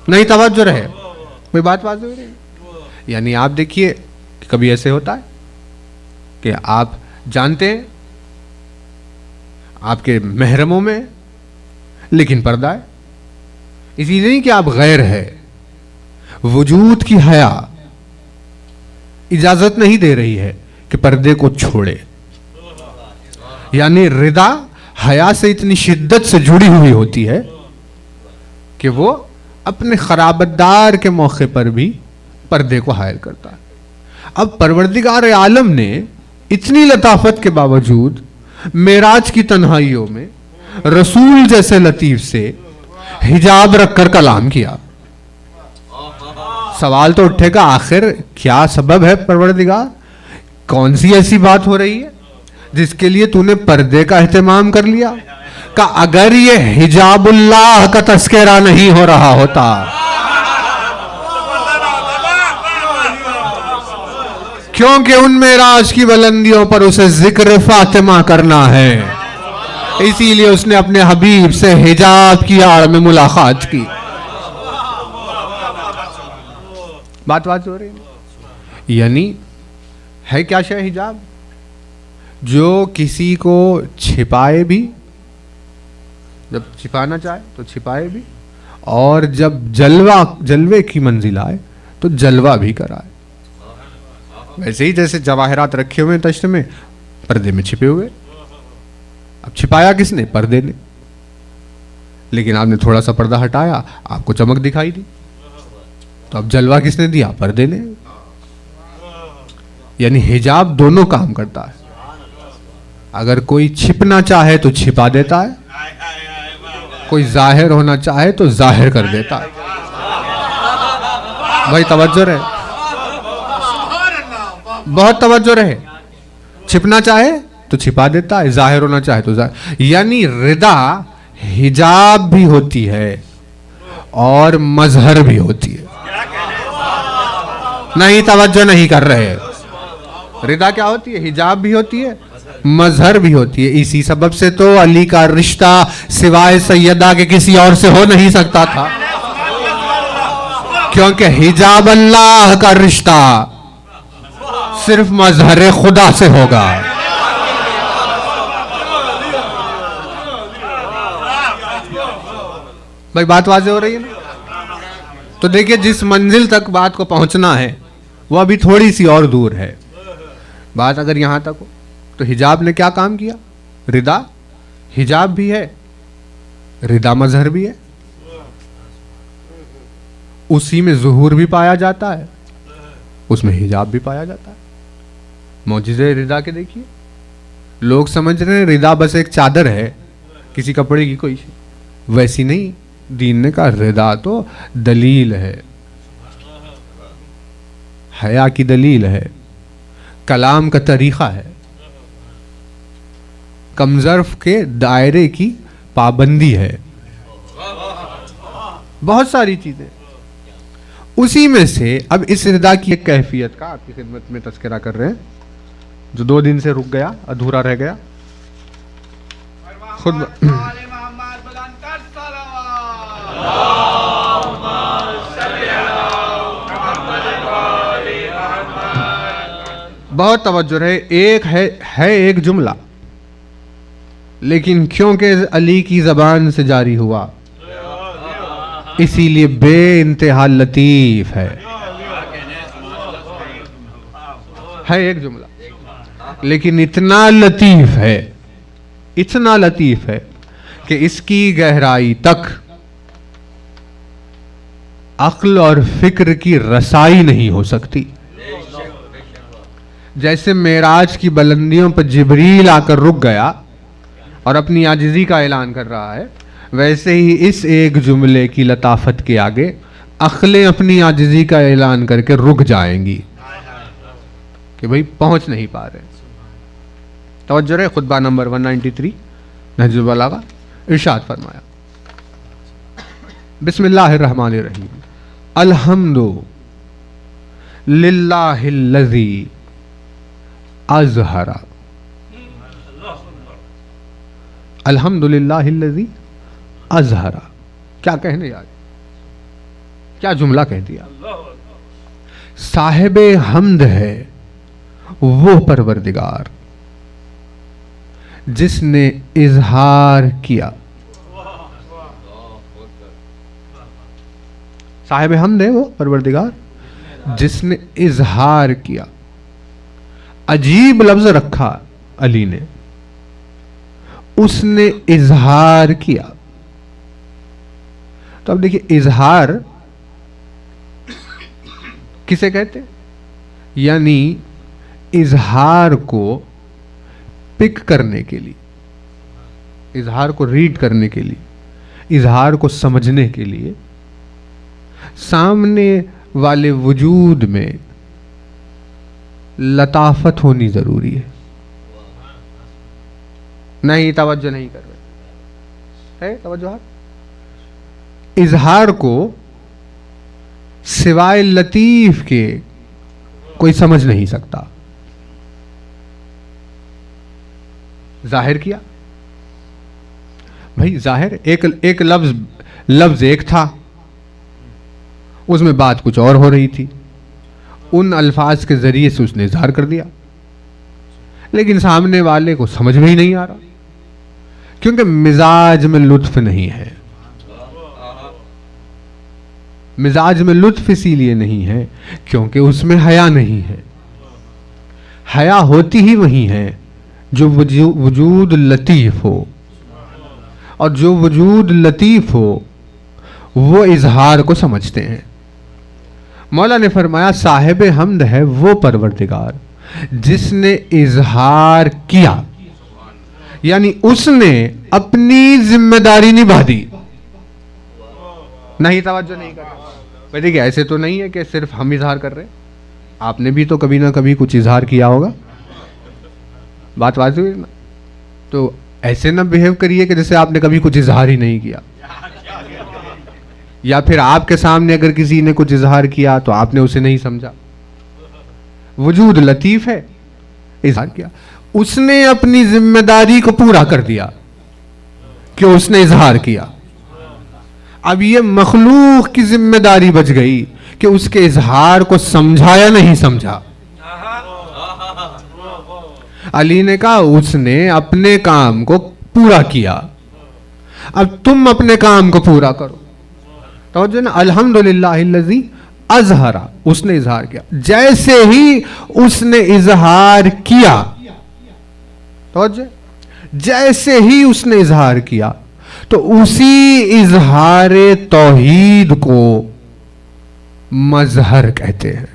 نہیں توجہ رہے، کوئی بات واضح ہو رہی ہے؟ یعنی آپ دیکھیے کہ کبھی ایسے ہوتا ہے کہ آپ جانتے ہیں آپ کے محرموں میں لیکن پردہ ہے، اسی نہیں کہ آپ غیر ہے، وجود کی حیا اجازت نہیں دے رہی ہے کہ پردے کو چھوڑے، یعنی رضا حیا سے اتنی شدت سے جڑی ہوئی ہوتی ہے کہ وہ اپنے خرابتدار کے موقع پر بھی پردے کو حائل کرتا ہے۔ اب پروردگار عالم نے اتنی لطافت کے باوجود معراج کی تنہائیوں میں رسول جیسے لطیف سے حجاب رکھ کر کلام کیا۔ سوال تو اٹھے گا آخر کیا سبب ہے پروردگار، کون سی ایسی بات ہو رہی ہے جس کے لیے تو نے پردے کا اہتمام کر لیا؟ کہ اگر یہ حجاب اللہ کا تذکرہ نہیں ہو رہا ہوتا کیونکہ ان معراج کی بلندیوں پر اسے ذکر فاطمہ کرنا ہے، اسی لیے اس نے اپنے حبیب سے حجاب کی آڑ میں ملاقات کی۔ بات ہو رہی ہے؟ یعنی ہے کیا شے حجاب؟ جو کسی کو چھپائے بھی، جب چھپانا چاہے تو چھپائے بھی، اور جب جلوے کی منزل آئے تو جلوہ بھی کرائے۔ ویسے ہی جیسے جواہرات رکھے ہوئے تشت میں، پردے میں چھپے ہوئے، اب چھپایا کس نے؟ پردے نے، لیکن آپ نے تھوڑا سا پردہ ہٹایا، آپ کو چمک دکھائی دی، تو اب جلوہ کس نے دیا؟ پردے نے۔ یعنی حجاب دونوں کام کرتا ہے، اگر کوئی چھپنا چاہے تو چھپا دیتا ہے، کوئی ظاہر ہونا چاہے تو ظاہر کر دیتا ہے۔ بھائی توجہ رہے، بہت توجہ رہے۔ چھپنا چاہے تو چھپا دیتا ہے، ظاہر ہونا چاہے تو ظاہر۔ یعنی رضا حجاب بھی ہوتی ہے اور مظہر بھی ہوتی ہے۔ نہیں توجہ نہیں کر رہے۔ رضا کیا ہوتی ہے؟ حجاب بھی ہوتی ہے، مظہر بھی ہوتی ہے۔ اسی سبب سے تو علی کا رشتہ سوائے سیدہ کے کسی اور سے ہو نہیں سکتا تھا، کیونکہ حجاب اللہ کا رشتہ صرف مظہر خدا سے ہوگا۔ بھائی بات واضح ہو رہی ہے نا؟ تو دیکھیے جس منزل تک بات کو پہنچنا ہے وہ ابھی تھوڑی سی اور دور ہے۔ بات اگر یہاں تک ہو تو حجاب نے کیا کام کیا؟ رضا حجاب بھی ہے، رضا مظہر بھی ہے، اسی میں ظہور بھی پایا جاتا ہے، اس میں حجاب بھی پایا جاتا ہے۔ معجزے رضا کے دیکھیے، لوگ سمجھ رہے ہیں رضا بس ایک چادر ہے، کسی کپڑے کی کوئی شے، ویسی نہیں۔ دین نے کہا رضا تو دلیل ہے، حیا کی دلیل ہے، کلام کا طریقہ ہے، کم ظرف کے دائرے کی پابندی ہے، بہت ساری چیزیں۔ اسی میں سے اب اس رضا کی ایک کیفیت کا آپ کی خدمت میں تذکرہ کر رہے ہیں، جو 2 دن سے رک گیا، ادھورا رہ گیا۔ خود بہت توجہ رہے، ایک ہے ایک جملہ، لیکن کیونکہ علی کی زبان سے جاری ہوا اسی لیے بے انتہا لطیف ہے ایک جملہ، لیکن اتنا لطیف ہے کہ اس کی گہرائی تک عقل اور فکر کی رسائی نہیں ہو سکتی۔ جیسے معراج کی بلندیوں پر جبریل آ کر رک گیا اور اپنی عاجزی کا اعلان کر رہا ہے، ویسے ہی اس ایک جملے کی لطافت کے آگے عقلیں اپنی عاجزی کا اعلان کر کے رک جائیں گی کہ بھئی پہنچ نہیں پا رہے۔ توجہ رہے، خطبہ نمبر 193 نہج البلاغہ، ارشاد فرمایا، بسم اللہ الرحمن الرحیم، الحمد للہ الذی اظہر، الحمد للہ الذی اظہر، کیا کہنے یار، کیا جملہ کہہ دیا۔ صاحب حمد ہے وہ پروردگار جس نے اظہار کیا، صاحب حمد ہے وہ پروردگار جس نے اظہار کیا۔ عجیب لفظ رکھا علی نے، اس نے اظہار کیا۔ تو اب دیکھیے اظہار کسے کہتے؟ یعنی اظہار کو پک کرنے کے لیے، اظہار کو ریڈ کرنے کے لیے، اظہار کو سمجھنے کے لیے سامنے والے وجود میں لطافت ہونی ضروری ہے۔ نہیں توجہ نہیں کر رہے ہے، توجہ۔ اظہار کو سوائے لطیف کے کوئی سمجھ نہیں سکتا. ظاہر کیا بھائی، ظاہر ایک لفظ ایک تھا، اس میں بات کچھ اور ہو رہی تھی، ان الفاظ کے ذریعے سے اس نے اظہار کر دیا، لیکن سامنے والے کو سمجھ میں ہی نہیں آ رہا، کیونکہ مزاج میں لطف نہیں ہے. مزاج میں لطف اسی لیے نہیں ہے کیونکہ اس میں حیا نہیں ہے. حیا ہوتی ہی وہی ہے جو وجود لطیف ہو، اور جو وجود لطیف ہو وہ اظہار کو سمجھتے ہیں. مولا نے فرمایا صاحب حمد ہے وہ پروردگار جس نے اظہار کیا، یعنی اس نے اپنی ذمہ داری نبھا دی. نہیں توجہ نہیں کر رہا بھائی، دیکھیں ایسے تو نہیں ہے کہ صرف ہم اظہار کر رہے ہیں، آپ نے بھی تو کبھی نہ کبھی کچھ اظہار کیا ہوگا. بات واضح ہوئی نا؟ تو ایسے نہ بیہیو کریے کہ جیسے آپ نے کبھی کچھ اظہار ہی نہیں کیا، یا پھر آپ کے سامنے اگر کسی نے کچھ اظہار کیا تو آپ نے اسے نہیں سمجھا. وجود لطیف ہے، اظہار کیا، اس نے اپنی ذمہ داری کو پورا کر دیا کہ اس نے اظہار کیا. اب یہ مخلوق کی ذمہ داری بچ گئی کہ اس کے اظہار کو سمجھا یا نہیں سمجھا. علی نے کہا اس نے اپنے کام کو پورا کیا، اب تم اپنے کام کو پورا کرو. توجہ نا، الحمدللہ الذی اظہر، اس نے اظہار کیا. جیسے ہی اس نے اظہار کیا، توجہ، جیسے ہی اس نے اظہار کیا تو اسی اظہار توحید کو مظہر کہتے ہیں.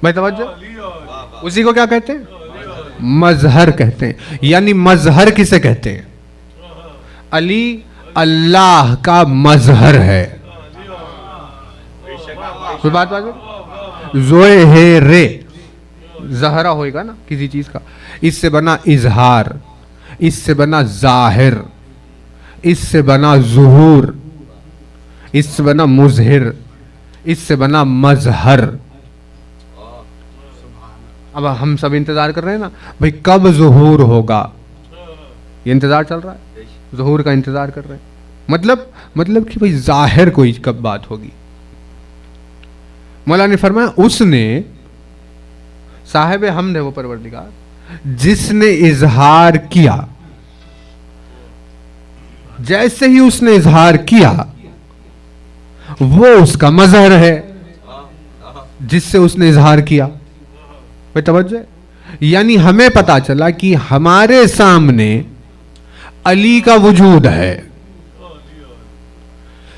بھائی توجہ، اسی کو کیا کہتے ہیں؟ مظہر کہتے ہیں. یعنی مظہر کسے کہتے ہیں؟ علی اللہ کا مظہر ہے. کوئی بات واضح؟ زوئے ہے رے زہرا ہوئے گا نا کسی چیز کا، اس سے بنا اظہار، اس سے بنا ظاہر، اس سے بنا ظہور، اس سے بنا مظہر، اس سے بنا مظہر. اب ہم سب انتظار کر رہے ہیں نا بھئی کب ظہور ہوگا، یہ انتظار چل رہا ہے، ظہور کا انتظار کر رہے ہیں. مطلب کہ بھئی ظاہر کوئی کب بات ہوگی. مولا نے فرمایا اس نے، صاحب حمد ہے وہ پروردگار جس نے اظہار کیا، جیسے ہی اس نے اظہار کیا وہ اس کا مظہر ہے جس سے اس نے اظہار کیا. بھئی توجہ، یعنی ہمیں پتا چلا کہ ہمارے سامنے علی کا وجود ہے.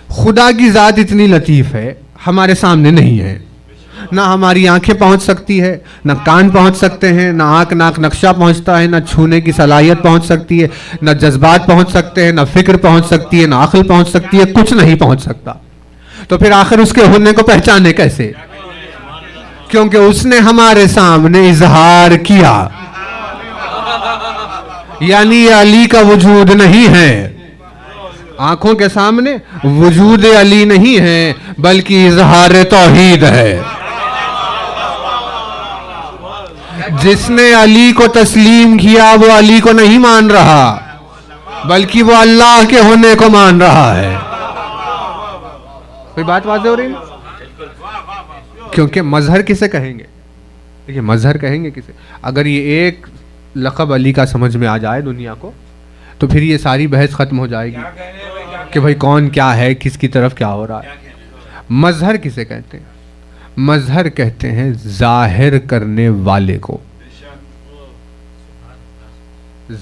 خدا کی ذات اتنی لطیف ہے، ہمارے سامنے نہیں ہے. نہ ہماری آنکھیں پہنچ سکتی ہے، نہ کان پہنچ سکتے ہیں، نہ آنکھ ناک نقشہ پہنچتا ہے، نہ چھونے کی صلاحیت پہنچ سکتی ہے، نہ جذبات پہنچ سکتے ہیں، نہ فکر پہنچ سکتی ہے، نہ عقل پہنچ سکتی ہے، کچھ نہیں پہنچ سکتا. تو پھر آخر اس کے ہونے کو پہچانے کیسے؟ کیونکہ اس نے ہمارے سامنے اظہار کیا. یعنی یہ علی کا وجود نہیں ہے، آنکھوں کے سامنے وجود علی نہیں ہے بلکہ اظہار توحید ہے. جس نے علی کو تسلیم کیا وہ علی کو نہیں مان رہا بلکہ وہ اللہ کے ہونے کو مان رہا ہے. کوئی بات واضح ہو رہی ہے؟ کیونکہ مظہر کسے کہیں گے؟ دیکھیں مظہر کہیں گے کسے؟ اگر یہ ایک لقب علی کا سمجھ میں آ جائے دنیا کو تو پھر یہ ساری بحث ختم ہو جائے گی کہ بھائی کون کیا ہے، کس کی طرف کیا ہو رہا ہے. مظہر کسے کہتے ہیں؟ مظہر کہتے ہیں ظاہر کرنے والے کو.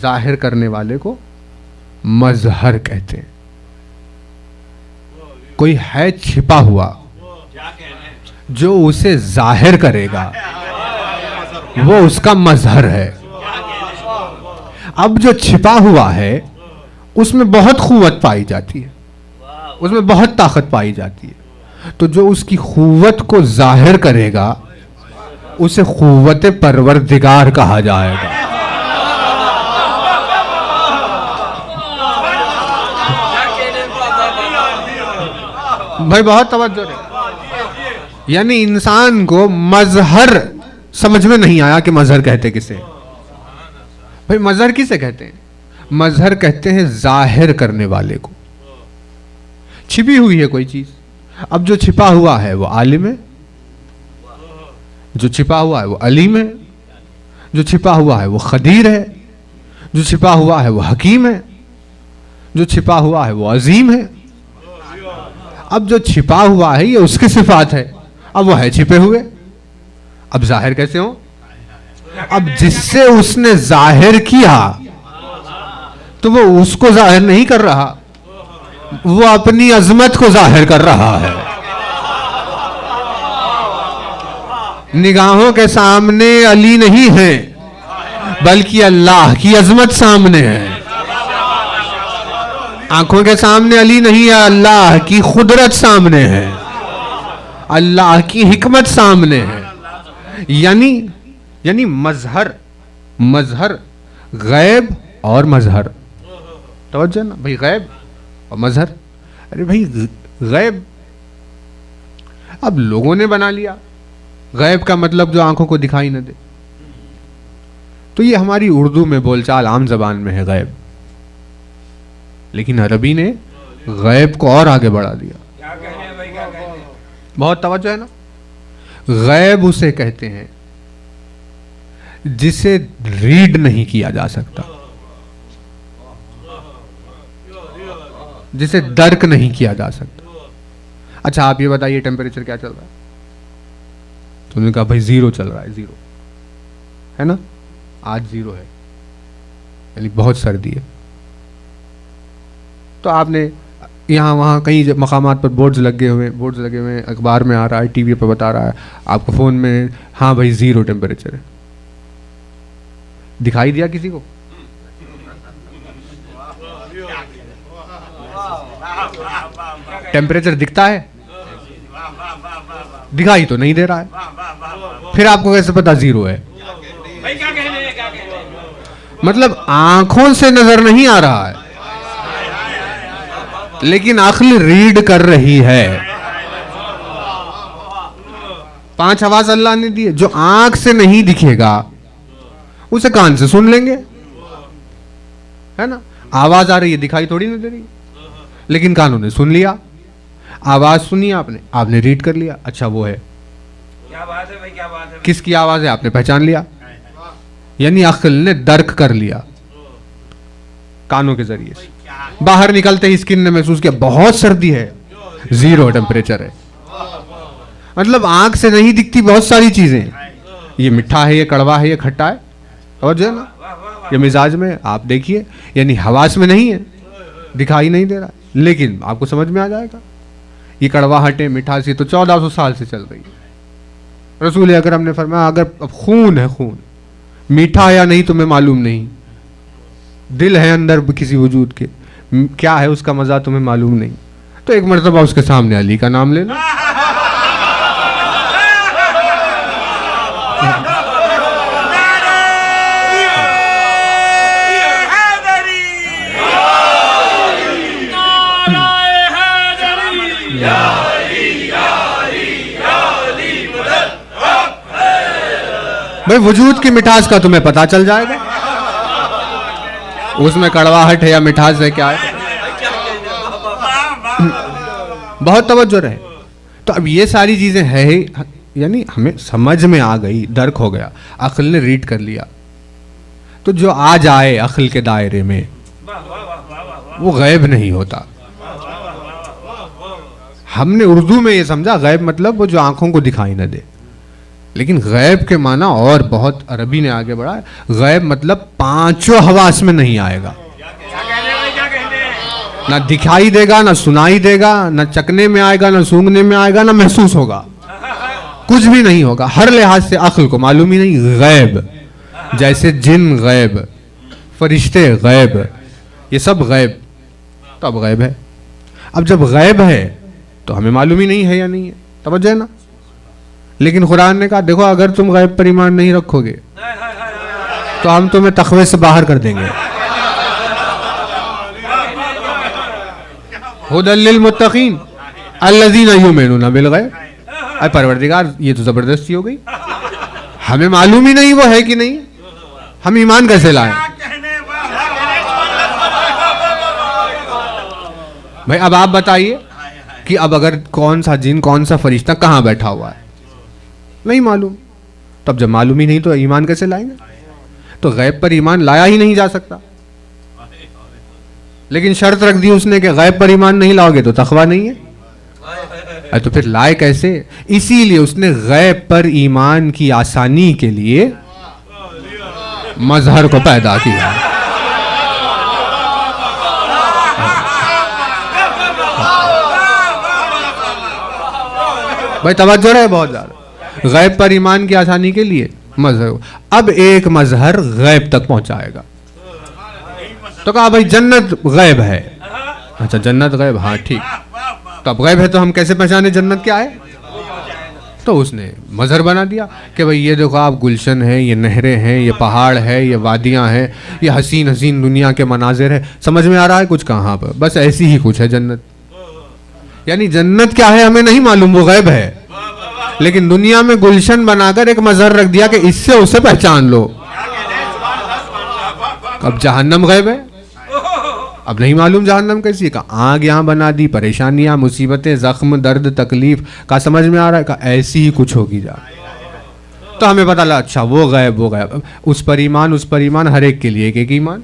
ظاہر کرنے والے کو مظہر کہتے ہیں. کوئی ہے چھپا ہوا جو اسے ظاہر کرے گا وہ اس کا مظہر ہے. اب جو چھپا ہوا ہے اس میں بہت قوت پائی جاتی ہے، اس میں بہت طاقت پائی جاتی ہے. تو جو اس کی قوت کو ظاہر کرے گا اسے قوت پروردگار کہا جائے گا. بھائی بہت توجہ ہے. یعنی انسان کو مظہر سمجھ میں نہیں آیا کہ مظہر کہتے کسے. بھائی مظہر کسے کہتے ہیں؟ مظہر کہتے ہیں ظاہر کرنے والے کو. چھپی ہوئی ہے کوئی چیز. اب جو چھپا ہوا ہے وہ عالم ہے, جو چھپا ہوا ہے وہ علیم ہے, جو چھپا ہوا ہے وہ خدیر ہے, جو چھپا ہوا ہے وہ حکیم ہے, جو چھپا ہوا ہے وہ عظیم ہے. اب جو چھپا ہوا ہے یہ اس کی صفات ہے, اب وہ ہے چھپے ہوئے. اب ظاہر کیسے ہوں؟ اب جس سے اس نے ظاہر کیا تو وہ اس کو ظاہر نہیں کر رہا, وہ اپنی عظمت کو ظاہر کر رہا ہے. نگاہوں کے سامنے علی نہیں ہے بلکہ اللہ کی عظمت سامنے ہے. آنکھوں کے سامنے علی نہیں ہے, اللہ کی قدرت سامنے ہے, اللہ کی حکمت سامنے ہے. یعنی مظہر غیب اور مظہر. توجہ نا بھائی, غیب اور مظہر. ارے بھائی غیب اب لوگوں نے بنا لیا. غیب کا مطلب جو آنکھوں کو دکھائی نہ دے. تو یہ ہماری اردو میں بول چال عام زبان میں ہے غیب, لیکن عربی نے غیب کو اور آگے بڑھا دیا. بہت توجہ ہے نا. غیب اسے کہتے ہیں جسے ریڈ نہیں کیا جا سکتا, جسے درک نہیں کیا جا سکتا. اچھا آپ یہ بتائیے ٹیمپریچر کیا چل رہا ہے؟ تو انہوں نے کہا بھائی 0 چل رہا ہے. 0 ہے نا, آج 0 ہے, یعنی بہت سردی ہے. تو آپ نے یہاں وہاں کئی مقامات پر بورڈز لگے ہوئے ہیں, اخبار میں آ رہا ہے, ٹی وی پہ بتا رہا ہے, آپ کو فون میں ہاں بھائی 0 ٹیمپریچر ہے. دکھائی دیا کسی کو؟ ٹیمپریچر دکھتا ہے؟ دکھائی تو نہیں دے رہا ہے. پھر آپ کو کیسے پتا 0 ہے؟ مطلب آنکھوں سے نظر نہیں آ رہا ہے لیکن عقل ریڈ کر رہی ہے. 5 حواس اللہ نے دیے. جو آنکھ سے نہیں دکھے گا اسے کان سے سن لیں گے, ہے نا. آواز آ رہی ہے, دکھائی تھوڑی نہ دے رہی, لیکن کانوں نے سن لیا. آواز سنی آپ نے ریڈ کر لیا. اچھا وہ ہے, کس کی آواز ہے آپ نے پہچان لیا. یعنی عقل نے درک کر لیا کانوں کے ذریعے سے. باہر نکلتے ہی اسکن نے محسوس کیا بہت سردی ہے, 0 ٹیمپریچر ہے. مطلب آنکھ سے نہیں دکھتی بہت ساری چیزیں. یہ میٹھا ہے, یہ کڑوا ہے, یہ کھٹا ہے, اور جو ہے نا یہ مزاج میں آپ دیکھیے. یعنی حواس میں نہیں ہے, دکھائی نہیں دے رہا, لیکن آپ کو سمجھ میں آ جائے گا. یہ کڑواہٹ ہے, مٹھاسی تو 1400 سال سے چل رہی ہے. رسول اکرم نے فرمایا اگر اب خون ہے, خون میٹھا یا نہیں تمہیں معلوم نہیں, دل ہے اندر کسی وجود کے, کیا ہے اس کا مزہ تمہیں معلوم نہیں, تو ایک مرتبہ اس کے سامنے علی کا نام لینا. بھائی وجود کی مٹھاس کا تمہیں پتا چل جائے گا, اس میں کڑواہٹ ہے یا مٹھاس ہے, کیا ہے. بہت توجہ رہے. تو اب یہ ساری چیزیں ہے, یعنی ہمیں سمجھ میں آ گئی, درک ہو گیا, عقل نے ریڈ کر لیا. تو جو آ جائے عقل کے دائرے میں وہ غیب نہیں ہوتا. ہم نے اردو میں یہ سمجھا غیب مطلب وہ جو آنکھوں کو دکھائی نہ دے, لیکن غیب کے معنی اور بہت عربی نے آگے بڑھا ہے. غیب مطلب 5 حواس میں نہیں آئے گا. نہ دکھائی دے گا, نہ سنائی دے گا, نہ چکنے میں آئے گا, نہ سونگنے میں آئے گا, نہ محسوس ہوگا, کچھ بھی نہیں ہوگا. ہر لحاظ سے عقل کو معلوم ہی نہیں. غیب جیسے جن غیب, فرشتے غیب, یہ سب غیب. تو اب غیب ہے. اب جب غیب ہے تو ہمیں معلوم ہی نہیں ہے یا نہیں ہے. توجہ ہے نا. لیکن قرآن نے کہا دیکھو اگر تم غیب پر ایمان نہیں رکھو گے تو ہم تمہیں تقوی سے باہر کر دیں گے. ہدی للمتقین, الذین یؤمنون بالغیب. اے پروردگار یہ تو زبردستی ہو گئی, ہمیں معلوم ہی نہیں وہ ہے کہ نہیں, ہم ایمان کیسے لائیں؟ بھائی اب آپ بتائیے کہ اب اگر کون سا جن کون سا فرشتہ کہاں بیٹھا ہوا ہے نہیں معلوم, تب جب معلوم ہی نہیں تو ایمان کیسے لائیں گے؟ تو غیب پر ایمان لایا ہی نہیں جا سکتا. لیکن شرط رکھ دی اس نے کہ غیب پر ایمان نہیں لاؤ گے تو تقویٰ نہیں ہے. تو پھر لائے کیسے؟ اسی لیے اس نے غیب پر ایمان کی آسانی کے لیے مظہر کو پیدا کیا. بھائی توجہ رہے بہت زیادہ. غیب پر ایمان کی آسانی کے لیے مظہر. اب ایک مظہر غیب تک پہنچائے گا. تو کہا بھائی جنت غیب ہے. اچھا جنت غیب, ہاں ٹھیک. تو اب غیب ہے تو ہم کیسے پہچانے جنت کیا ہے؟ تو اس نے مظہر بنا دیا کہ بھئی یہ دیکھو آپ, گلشن ہے, یہ نہریں ہیں, یہ پہاڑ ہے, یہ وادیاں ہیں, یہ حسین حسین دنیا کے مناظر ہے. سمجھ میں آ رہا ہے کچھ کہاں پر؟ بس ایسی ہی کچھ ہے جنت. یعنی جنت کیا ہے ہمیں نہیں معلوم, وہ غیب ہے. لیکن دنیا میں گلشن بنا کر ایک مظہر رکھ دیا کہ اس سے اسے پہچان لو. اب جہنم غیب ہے, اب نہیں معلوم جہنم کیسی ہے. کہ آگ یہاں بنا دی, پریشانیاں, مصیبتیں, زخم, درد, تکلیف. کا سمجھ میں آ رہا ہے کہ ایسی ہی کچھ ہوگی جا. تو ہمیں پتہ لگا اچھا وہ غیب, وہ غیب. اس پر ایمان ہر ایک کے لیے ایک ایک ایمان.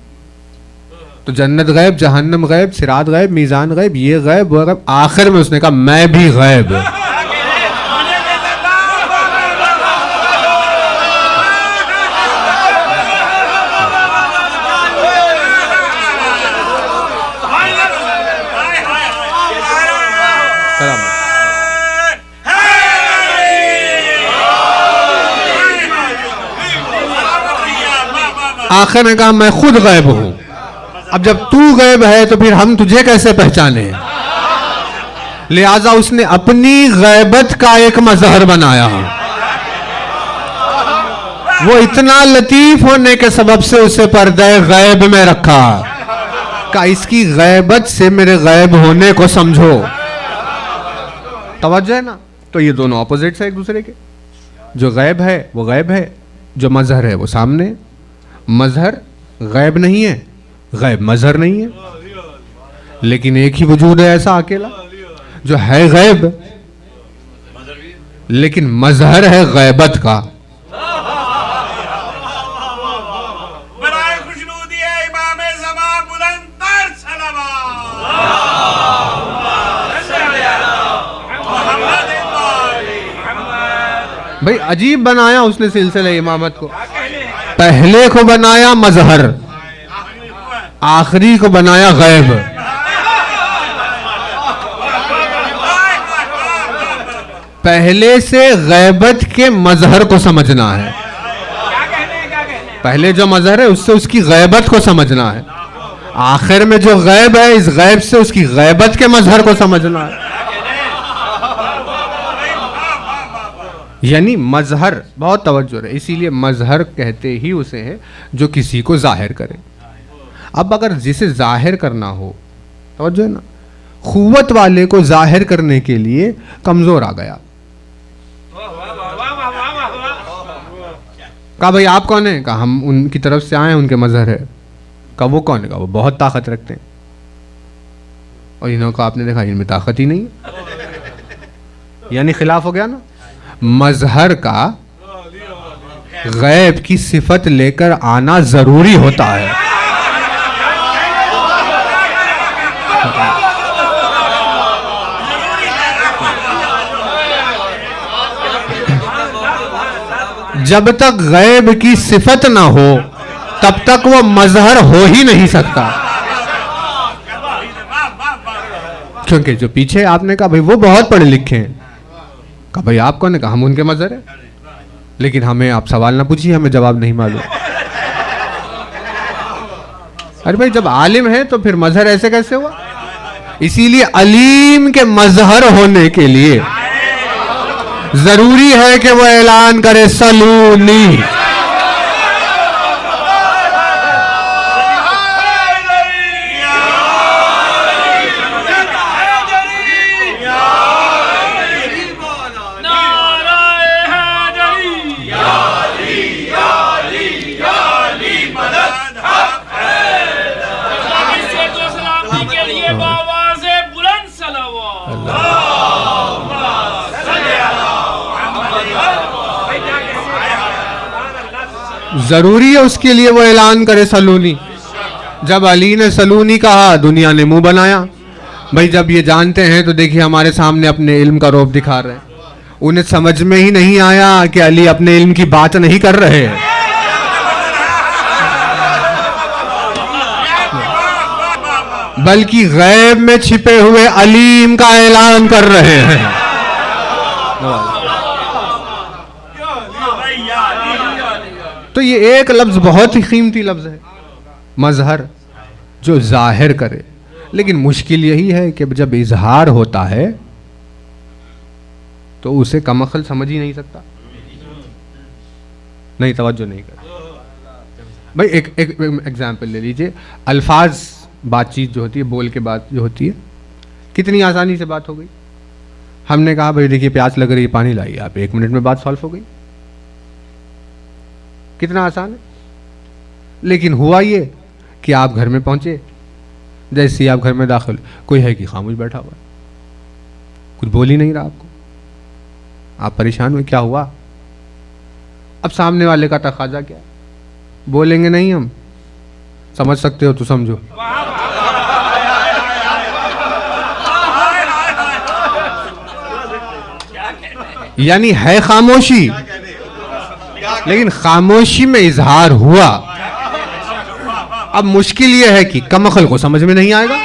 تو جنت غیب, جہنم غیب, صراط غیب, میزان غیب, یہ غیب, وہ غیب. آخر میں اس نے کہا میں بھی غیب. آخر نے کہا میں خود غیب ہوں. اب جب تو غیب ہے تو پھر ہم تجھے کیسے پہچانے؟ لہذا اس نے اپنی غیبت کا ایک مظہر بنایا. وہ اتنا لطیف ہونے کے سبب سے اسے پردہ غیب میں رکھا کہ اس کی غیبت سے میرے غیب ہونے کو سمجھو. توجہ ہے نا؟ تو یہ دونوں اپوزٹس ہیں ایک دوسرے کے. جو غیب ہے وہ غیب ہے, جو مظہر ہے وہ سامنے. مظہر غیب نہیں ہے, غیب مظہر نہیں ہے. لیکن ایک ہی وجود ہے ایسا اکیلا جو ہے غیب لیکن مظہر ہے غیبت کا. بھئی عجیب بنایا اس نے سلسلہ امامت کو. پہلے کو بنایا مظہر, آخری کو بنایا غیب. پہلے سے غیبت کے مظہر کو سمجھنا ہے. پہلے جو مظہر ہے اس سے اس کی غیبت کو سمجھنا ہے. آخر میں جو غیب ہے اس غیب سے اس کی غیبت کے مظہر کو سمجھنا ہے. یعنی مظہر, بہت توجہ ہے, اسی لیے مظہر کہتے ہی اسے ہیں جو کسی کو ظاہر کرے. اب اگر جسے ظاہر کرنا ہو, توجہ ہے نا, قوت والے کو ظاہر کرنے کے لیے کمزور آ گیا. کہا بھئی آپ کون ہیں؟ کہا ہم ان کی طرف سے آئے ہیں, ان کے مظہر ہے. کہا وہ کون ہے؟ کہا وہ بہت طاقت رکھتے ہیں. اور انہوں کو آپ نے دیکھا ان میں طاقت ہی نہیں. یعنی خلاف ہو گیا نا. مظہر کا غیب کی صفت لے کر آنا ضروری ہوتا ہے. جب تک غیب کی صفت نہ ہو تب تک وہ مظہر ہو ہی نہیں سکتا. کیونکہ جو پیچھے آپ نے کہا بھئی وہ بہت پڑھے لکھے ہیں. کہا بھئی آپ کون ہیں؟ کہا ہم ان کے مظہر ہیں. لیکن ہمیں آپ سوال نہ پوچھیے, ہمیں جواب نہیں معلوم. ارے بھئی جب عالم ہے تو پھر مظہر ایسے کیسے ہوا؟ اسی لیے علیم کے مظہر ہونے کے لیے ضروری ہے کہ وہ اعلان کرے سلونی. ضروری ہے اس کے لیے وہ اعلان کرے سلونی؟ جب علی نے سلونی کہا دنیا نے منہ بنایا. بھائی جب یہ جانتے ہیں تو دیکھیے ہمارے سامنے اپنے علم کا رعب دکھا رہے ہیں. انہیں سمجھ میں ہی نہیں آیا کہ علی اپنے علم کی بات نہیں کر رہے ہیں, بلکہ غیب میں چھپے ہوئے علیم کا اعلان کر رہے ہیں. تو یہ ایک لفظ بہت ہی قیمتی لفظ ہے, مظہر, جو ظاہر کرے. لیکن مشکل یہی ہے کہ جب اظہار ہوتا ہے تو اسے کم عقل سمجھ ہی نہیں سکتا. نہیں, توجہ نہیں کرتا. بھائی ایک ایگزامپل لے لیجئے. الفاظ, بات چیت جو ہوتی ہے, بول کے بات جو ہوتی ہے, کتنی آسانی سے بات ہو گئی. ہم نے کہا بھائی دیکھیے پیاس لگ رہی ہے, پانی لائیے, آپ 1 منٹ میں بات سالو ہو گئی. کتنا آسان ہے. لیکن ہوا یہ کہ آپ گھر میں پہنچے, جیسے ہی آپ گھر میں داخل, کوئی ہے کہ خاموش بیٹھا ہوا ہے, کچھ بول ہی نہیں رہا آپ کو. آپ پریشان ہوئے, کیا ہوا؟ اب سامنے والے کا تقاضا کیا ہے؟ بولیں گے نہیں ہم, سمجھ سکتے ہو تو سمجھو. یعنی ہے خاموشی, لیکن خاموشی میں اظہار ہوا. اب مشکل یہ ہے کہ کم عقل کو سمجھ میں نہیں آئے گا.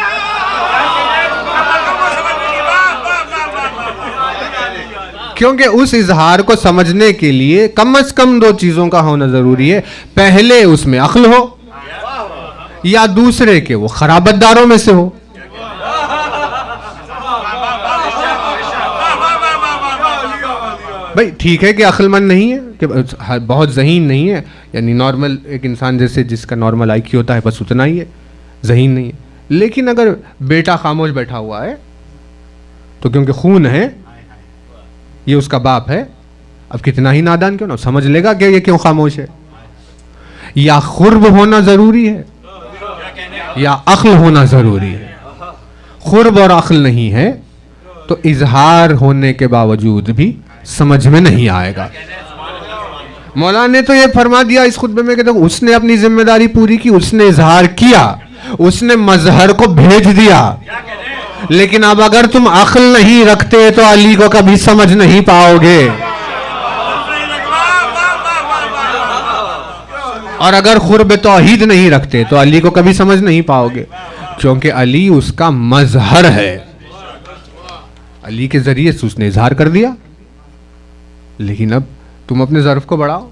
کیونکہ اس اظہار کو سمجھنے کے لیے کم از کم 2 چیزوں کا ہونا ضروری ہے. پہلے اس میں عقل ہو, یا دوسرے کے وہ خرابت داروں میں سے ہو. بھائی ٹھیک ہے کہ عقل مند نہیں ہے, کہ بہت ذہین نہیں ہے, یعنی نارمل ایک انسان جیسے جس کا نارمل آئی کیو ہوتا ہے بس اتنا ہی ہے, ذہین نہیں ہے. لیکن اگر بیٹا خاموش بیٹھا ہوا ہے تو کیونکہ خون ہے, یہ اس کا باپ ہے, اب کتنا ہی نادان کیوں نہ سمجھ لے گا کہ یہ کیوں خاموش ہے. یا قرب ہونا ضروری ہے یا عقل ہونا ضروری ہے. قرب اور عقل نہیں ہے تو اظہار ہونے کے باوجود بھی سمجھ میں نہیں آئے گا. مولانا نے تو یہ فرما دیا اس خطبے میں کہ دیکھو اس نے اپنی ذمہ داری پوری کی, اس نے اظہار کیا, اس نے مظہر کو بھیج دیا. لیکن اب اگر تم عقل نہیں رکھتے تو علی کو کبھی سمجھ نہیں پاؤ گے, اور اگر قرب توحید نہیں رکھتے تو علی کو کبھی سمجھ نہیں پاؤ گے, کیونکہ علی اس کا مظہر ہے. علی کے ذریعے سے اس نے اظہار کر دیا. لیکن اب تم اپنے ظرف کو بڑھاؤ,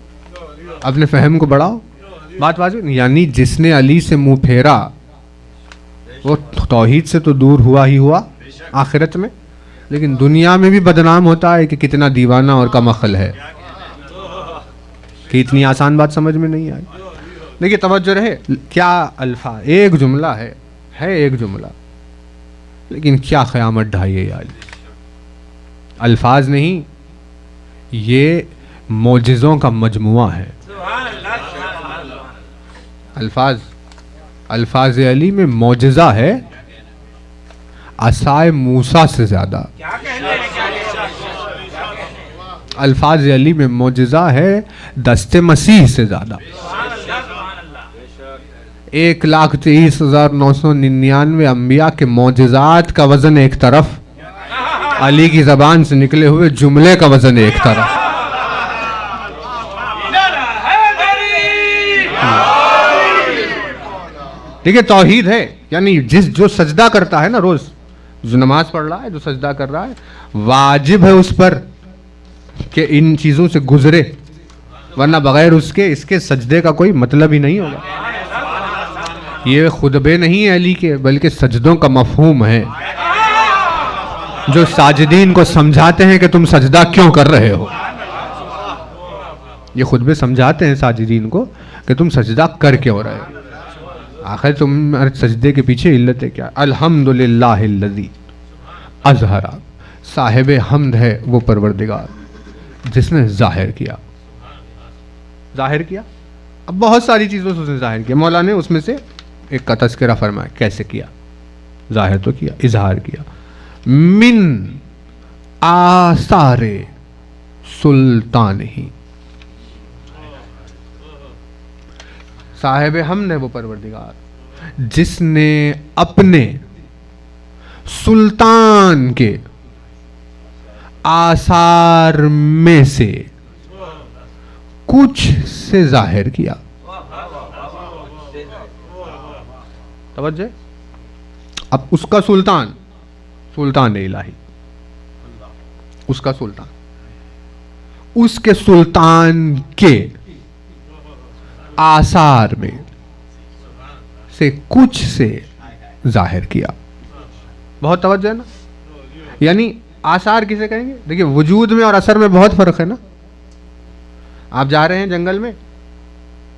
اپنے فہم کو بڑھاؤ. بات واضح. یعنی جس نے علی سے منہ پھیرا وہ توحید سے تو دور ہوا ہی ہوا آخرت میں, لیکن دنیا میں بھی بدنام ہوتا ہے کہ کتنا دیوانہ اور کم عقل ہے. کہ اتنی آسان بات سمجھ میں نہیں آئی. دیکھیے توجہ رہے, کیا الفاظ, ایک جملہ ہے ایک جملہ, لیکن کیا قیامت ڈھائی ہے علی. الفاظ نہیں, یہ معجزوں کا مجموعہ ہے. الفاظ علی میں معجزہ ہے عصائے موسیٰ سے زیادہ. الفاظ علی میں معجزہ ہے دست مسیح سے زیادہ. 1,23,999 انبیاء کے معجزات کا وزن ایک طرف, علی کی زبان سے نکلے ہوئے جملے کا وزن ایک طرف. دیکھیں توحید ہے, یعنی جو سجدہ کرتا ہے نا روز, جو نماز پڑھ رہا ہے, جو سجدہ کر رہا ہے, واجب ہے اس پر کہ ان چیزوں سے گزرے, ورنہ بغیر اس کے سجدے کا کوئی مطلب ہی نہیں ہوگا. یہ خطبے نہیں ہیں علی کے, بلکہ سجدوں کا مفہوم ہے, جو ساجدین کو سمجھاتے ہیں کہ تم سجدہ کیوں کر رہے ہو. یہ خطبے سمجھاتے ہیں ساجدین کو کہ تم سجدہ کر کیوں رہے ہو. آخر تم سجدے کے پیچھے علت ہے کیا؟ الحمدللہ الذی اظہر, صاحب حمد ہے وہ پروردگار جس نے ظاہر کیا. اب بہت ساری چیزوں سے اس نے ظاہر کیا. مولا نے اس میں سے ایک کا تذکرہ فرمایا. کیسے کیا؟ ظاہر تو کیا, اظہار کیا. من آثار سلطان ہی, صاحب ہم نے وہ پروردگار جس نے اپنے سلطان کے آثار میں سے کچھ سے ظاہر کیا. توجہ. اب اس کا سلطان الہی، اس کا سلطان، اس کے سلطان کے آثار میں سے کچھ سے ظاہر کیا. بہت توجہ ہے نا. یعنی آثار کسے کہیں گے؟ دیکھیے وجود میں اور اثر میں بہت فرق ہے نا. آپ جا رہے ہیں جنگل میں،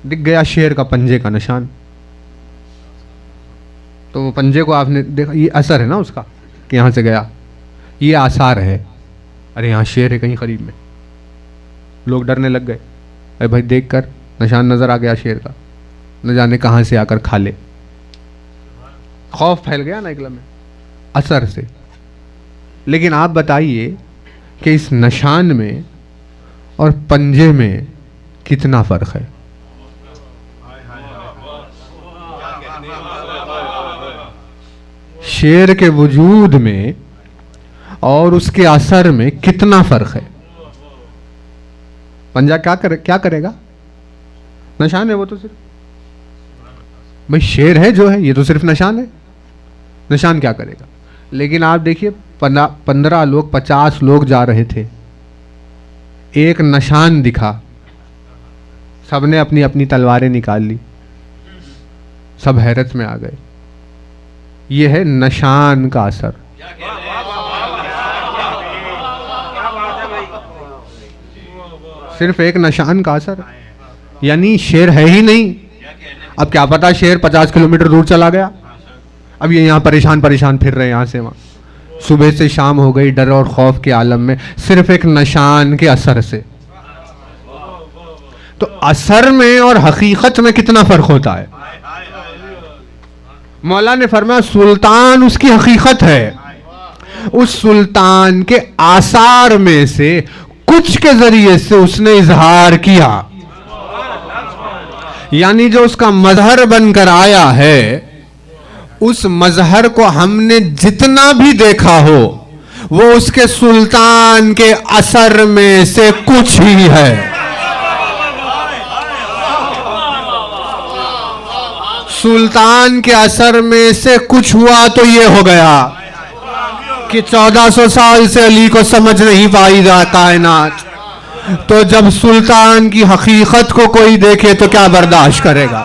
دکھ گیا شیر کا پنجے کا نشان، تو وہ پنجے کو آپ نے دیکھا، یہ اثر ہے نا اس کا کہ یہاں سے گیا، یہ آثار ہے. ارے یہاں شیر ہے کہیں قریب میں، لوگ ڈرنے لگ گئے. ارے بھائی دیکھ کر نشان نظر آ گیا شیر کا، نہ جانے کہاں سے آ کر کھا لے. خوف پھیل گیا نا اگلا میں اثر سے. لیکن آپ بتائیے کہ اس نشان میں اور پنجے میں کتنا فرق ہے؟ شیر کے وجود میں اور اس کے اثر میں کتنا فرق ہے؟ پنجہ کیا کرے گا؟ نشان ہے وہ تو صرف. بھائی شیر ہے جو ہے، یہ تو صرف نشان ہے. نشان کیا کرے گا؟ لیکن آپ دیکھیے 15 لوگ 50 لوگ جا رہے تھے، ایک نشان دکھا، سب نے اپنی اپنی تلواریں نکال لی، سب حیرت میں آ گئے. یہ ہے نشان کا اثر. صرف ایک نشان کا اثر. یعنی شیر ہے ہی نہیں. اب کیا پتا شیر 50 کلومیٹر دور چلا گیا، اب یہ یہاں پریشان پھر رہے یہاں سے وہاں. صبح سے شام ہو گئی ڈر اور خوف کے عالم میں، صرف ایک نشان کے اثر سے. تو اثر میں اور حقیقت میں کتنا فرق ہوتا ہے. مولا نے فرمایا سلطان اس کی حقیقت ہے، اس سلطان کے آثار میں سے کچھ کے ذریعے سے اس نے اظہار کیا. یعنی جو اس کا مظہر بن کر آیا ہے، اس مظہر کو ہم نے جتنا بھی دیکھا ہو وہ اس کے سلطان کے اثر میں سے کچھ ہی ہے. سلطان کے اثر میں سے کچھ ہوا تو یہ ہو گیا کہ 1400 سال سے علی کو سمجھ نہیں پائی کائنات، تو جب سلطان کی حقیقت کو کوئی دیکھے تو کیا برداشت کرے گا.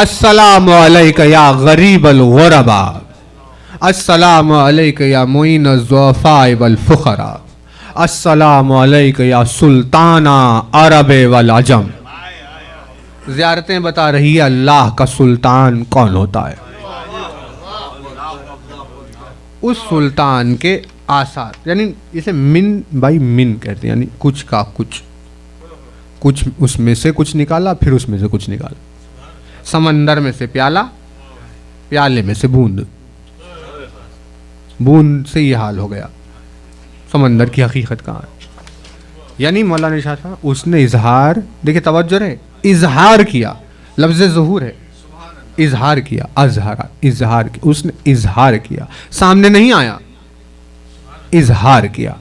السلام علیکہ یا غریب الغرباء، السلام علیکہ یا معین الضعفاء والفقراء، السلام علیکہ یا سلطانہ عرب والعجم. زیارتیں بتا رہی ہے اللہ کا سلطان کون ہوتا ہے. اس سلطان کے آثار، یعنی اسے من بائی من کہتے ہیں، یعنی کچھ کا کچھ اس میں سے کچھ نکالا، پھر اس میں سے کچھ نکالا. سمندر میں سے پیالہ، پیالے میں سے بوند، بوند سے یہ حال ہو گیا. سمندر کی حقیقت کہاں ہے؟ یعنی مولانا شاہ صاحب اس نے اظہار، دیکھیں توجہ رہے، اظہار کیا. لفظ ظہور ہے، اظہار کیا، اظہار کیا. اس نے اظہار کیا، سامنے نہیں آیا، اظہار کیا.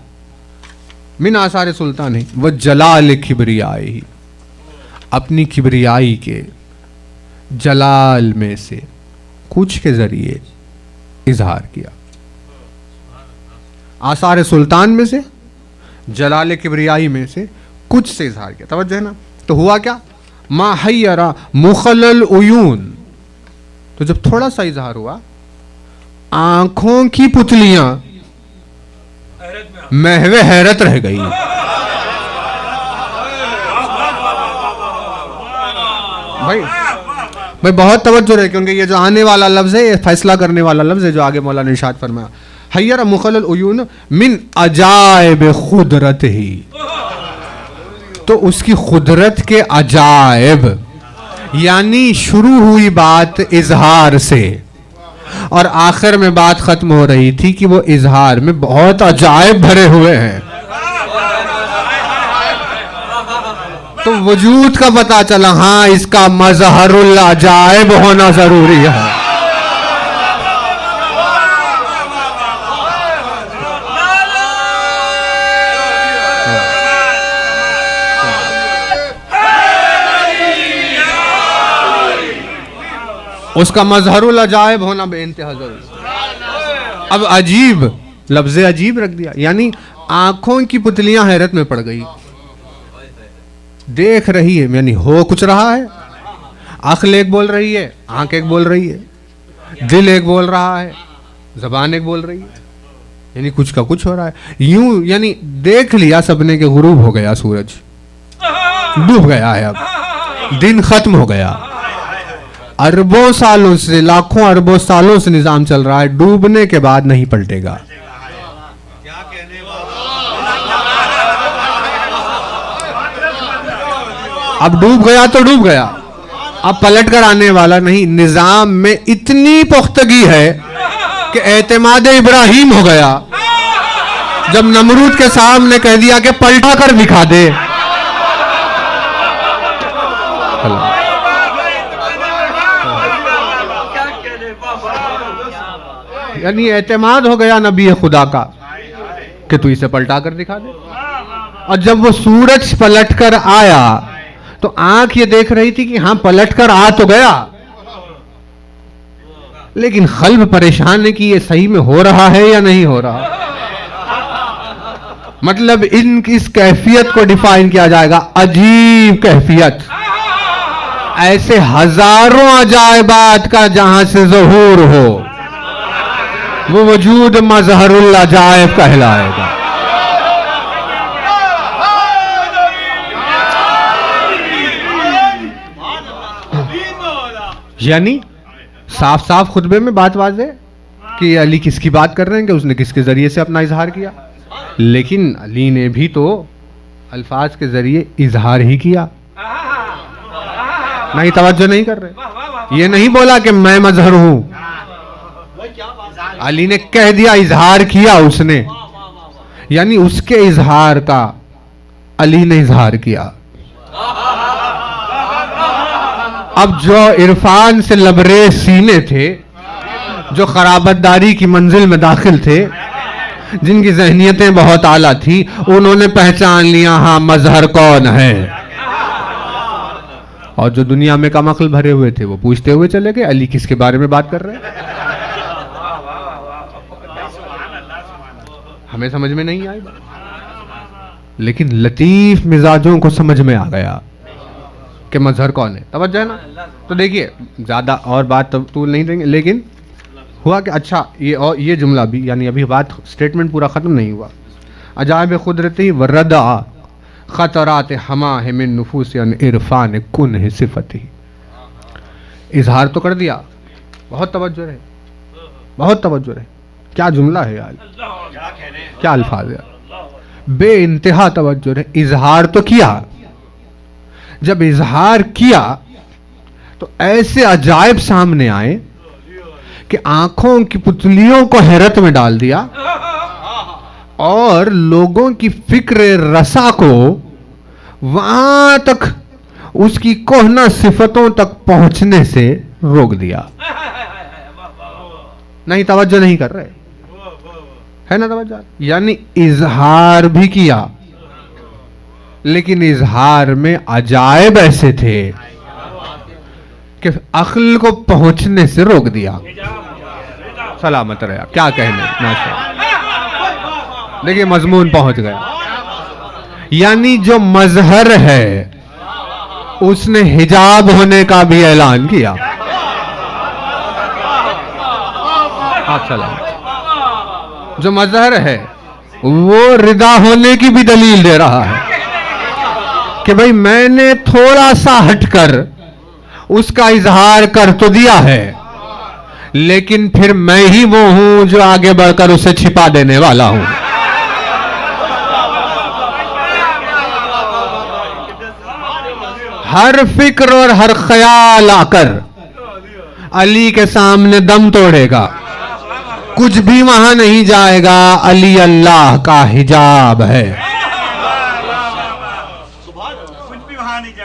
من آثار سلطان ہے وہ جلال کبریائی، اپنی کبریائی کے جلال میں سے کچھ کے ذریعے اظہار کیا. آثار سلطان میں سے، جلال کبریائی میں سے کچھ سے اظہار کیا. توجہ ہے نا. تو ہوا کیا؟ ما حیرا مخلل عیون. تو جب تھوڑا سا اظہار ہوا، آنکھوں کی پتلیاں محو حیرت رہ گئی. بھائی بہت توجہ رہے، کیونکہ یہ جو آنے والا لفظ ہے یہ فیصلہ کرنے والا لفظ ہے جو آگے مولانا نے ارشاد فرمایا. حیر مخلل عیون من عجائب قدرت ہی. تو اس کی قدرت کے عجائب، یعنی شروع ہوئی بات اظہار سے اور آخر میں بات ختم ہو رہی تھی کہ وہ اظہار میں بہت عجائب بھرے ہوئے ہیں. تو وجود کا پتا چلا ہاں اس کا مظہر العجائب ہونا ضروری ہے. اس کا مظہر العجائب ہونا بے انتہا ضروری. اب عجیب لفظ عجیب رکھ دیا, یعنی آنکھوں کی پتلیاں حیرت میں پڑ گئی, دیکھ رہی ہے یعنی ہو کچھ رہا ہے, عقل ایک بول رہی ہے, آنکھ ایک بول رہی ہے, دل ایک بول رہا ہے, زبان ایک بول رہی ہے, یعنی کچھ کا کچھ ہو رہا ہے. یوں یعنی دیکھ لیا سب نے کہ غروب ہو گیا, سورج ڈوب گیا ہے, اب دن ختم ہو گیا. اربوں سالوں سے, لاکھوں اربوں سالوں سے نظام چل رہا ہے, ڈوبنے کے بعد نہیں پلٹے گا. اب ڈوب گیا تو ڈوب گیا, اب پلٹ کر آنے والا نہیں. نظام میں اتنی پختگی ہے کہ اعتماد ابراہیم ہو گیا جب نمرود کے سامنے کہہ دیا کہ پلٹا کر دکھا دے. یعنی اعتماد ہو گیا نبی خدا کا کہ تو اسے پلٹا کر دکھا دے. اور جب وہ سورج پلٹ کر آیا تو آنکھ یہ دیکھ رہی تھی کہ ہاں پلٹ کر آ تو گیا, لیکن قلب پریشان ہے کہ یہ صحیح میں ہو رہا ہے یا نہیں ہو رہا. مطلب اس کیفیت کو ڈیفائن کیا جائے گا, عجیب کیفیت. ایسے ہزاروں عجائبات کا جہاں سے ظہور ہو وہ وجود مظہر العجائب کہلائے گا. یعنی صاف صاف خطبے میں بات واضح کہ علی کس کی بات کر رہے ہیں, کہ اس نے کس کے ذریعے سے اپنا اظہار کیا. لیکن علی نے بھی تو الفاظ کے ذریعے اظہار ہی کیا. نہیں, توجہ نہیں کر رہے. یہ نہیں بولا کہ میں مظہر ہوں, علی نے کہہ دیا, اظہار کیا اس نے. یعنی اس کے اظہار کا علی نے اظہار کیا. اب جو عرفان سے لبریز سینے تھے, جو خرابت داری کی منزل میں داخل تھے, جن کی ذہنیتیں بہت اعلیٰ تھی, انہوں نے پہچان لیا ہاں مظہر کون ہے. اور جو دنیا میں کم عقل بھرے ہوئے تھے وہ پوچھتے ہوئے چلے گئے علی کس کے بارے میں بات کر رہے ہیں. ہمیں سمجھ میں نہیں آئی, لیکن لطیف مزاجوں کو سمجھ میں آ گیا کہ مظہر کون ہے. توجہ ہے نا. تو دیکھیے زیادہ اور بات طول نہیں دیں گے, لیکن ہوا کہ اچھا یہ جملہ بھی, یعنی ابھی بات سٹیٹمنٹ پورا ختم نہیں ہوا. عجائب قدرتی وردع خطرات ہماہ من نفوس عرفان کنہ صفتی. اظہار تو کر دیا, بہت توجہ رہے, بہت توجہ رہے. کیا جملہ ہے یار, کیا الفاظ ہے, بے انتہا توجہ رہے. اظہار تو کیا, جب اظہار کیا تو ایسے عجائب سامنے آئے کہ آنکھوں کی پتلیوں کو حیرت میں ڈال دیا اور لوگوں کی فکر رسا کو وہاں تک اس کی کہنہ صفتوں تک پہنچنے سے روک دیا. نہیں, توجہ نہیں کر رہے ہے نا توجہ. یعنی اظہار بھی کیا, لیکن اظہار میں عجائب ایسے تھے کہ عقل کو پہنچنے سے روک دیا. سلامت رہا, کیا کہنے. دیکھیے مضمون پہنچ گیا. یعنی جو مظہر ہے اس نے حجاب ہونے کا بھی اعلان کیا. جو مظہر ہے وہ رضا ہونے کی بھی دلیل دے رہا ہے کہ بھئی میں نے تھوڑا سا ہٹ کر اس کا اظہار کر تو دیا ہے, لیکن پھر میں ہی وہ ہوں جو آگے بڑھ کر اسے چھپا دینے والا ہوں. ہر فکر اور ہر خیال آ کر علی کے سامنے دم توڑے گا, کچھ بھی وہاں نہیں جائے گا. علی اللہ کا حجاب ہے.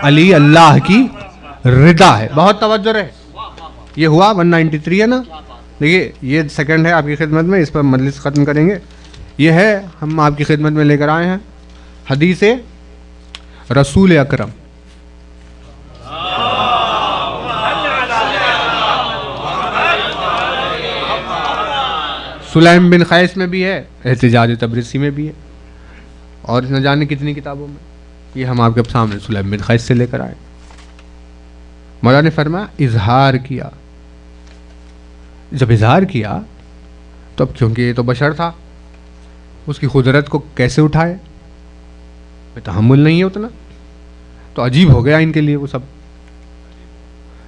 علی اللہ کی رضا ہے. بہت توجہ رہے. یہ ہوا 193 ہے نا. دیکھیے یہ سیکنڈ ہے آپ کی خدمت میں, اس پر مجلس ختم کریں گے. یہ ہے ہم آپ کی خدمت میں لے کر آئے ہیں حدیث رسول اکرم. سلیم بن قیس میں بھی ہے, احتجاج تبریسی میں بھی ہے, اور نہ جانے کتنی کتابوں میں. یہ ہم آپ کے سامنے سلیم بن قیس سے لے کر آئے. مولا نے فرمایا اظہار کیا. جب اظہار کیا تو اب کیونکہ یہ تو بشر تھا, اس کی قدرت کو کیسے اٹھائے, تحمل نہیں ہے اتنا, تو عجیب ہو گیا ان کے لیے وہ سب.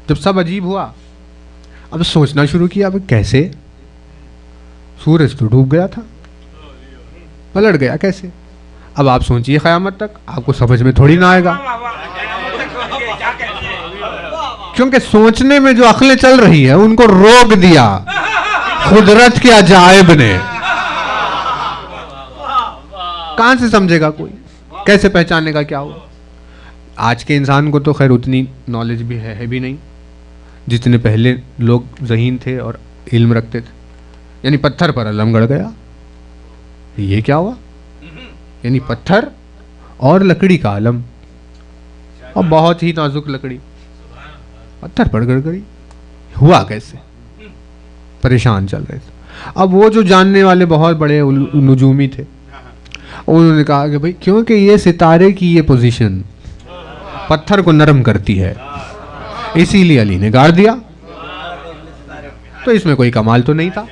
جب سب عجیب ہوا اب سوچنا شروع کیا اب کیسے, سورج تو ڈوب گیا تھا, پلٹ گیا کیسے. اب آپ سوچئے قیامت تک آپ کو سمجھ میں تھوڑی نہ آئے گا, کیونکہ سوچنے میں جو عقلیں چل رہی ہے ان کو روک دیا قدرت کے عجائب نے. کہاں سے سمجھے گا کوئی, کیسے پہچانے گا کیا ہو. آج کے انسان کو تو خیر اتنی نالج بھی ہے بھی نہیں جتنے پہلے لوگ ذہین تھے اور علم رکھتے تھے. یعنی پتھر پر علم گڑ گیا, یہ کیا ہوا. یعنی پتھر اور لکڑی کا علم, اور بہت ہی نازک لکڑی, پتھر پر گڑ گئی. ہوا کیسے, پریشان چل رہے تھے. اب وہ جو جاننے والے بہت بڑے نجومی تھے انہوں نے کہا کہ بھئی کیونکہ یہ ستارے کی یہ پوزیشن پتھر کو نرم کرتی ہے, اسی لیے علی نے گاڑ دیا. تو اس میں کوئی کمال تو نہیں تھا.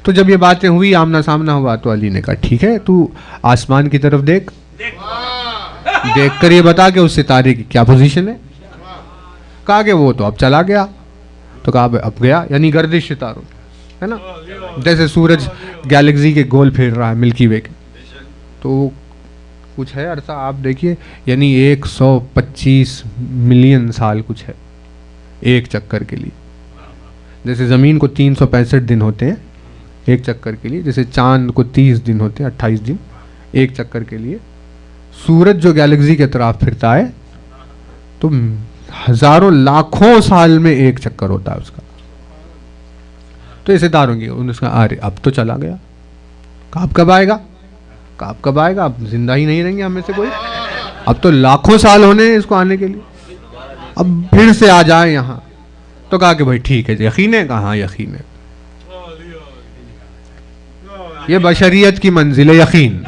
تو جب یہ باتیں ہوئی, آمنا سامنا ہوا, تو علی نے کہا ٹھیک ہے تو آسمان کی طرف دیکھ کر یہ بتا کہ اس ستارے کی کیا پوزیشن ہے. کہا کہ وہ تو اب چلا گیا. تو کہا اب گیا یعنی گردش ستاروں ہے نا, جیسے سورج گیلیکسی کے گول پھیر رہا ہے ملکی وے کے, تو کچھ ہے عرصہ آپ دیکھیے, یعنی 125 ملین سال کچھ ہے ایک چکر کے لیے. جیسے زمین کو 365 دن ہوتے ہیں ایک چکر کے لیے, جیسے چاند کو 30 دن ہوتے ہیں 28 دن ایک چکر کے لیے, سورج جو گیلیکسی کے اطراف پھرتا ہے تو ہزاروں لاکھوں سال میں ایک چکر ہوتا ہے اس کا. تو یہ ستاروں کی انہوں نے کہا ارے اب تو چلا گیا. کہا اب کب آئے گا, کہا اب کب آئے گا, اب زندہ ہی نہیں رہیں گے ہم میں سے کوئی, اب تو لاکھوں سال ہونے ہیں اس کو آنے کے لیے, اب پھر سے آ جائیں یہاں. تو کہا کہ بھائی ٹھیک ہے, یقین ہے. کہا ہاں یقین ہے. یہ بشریت کی منزل یقین.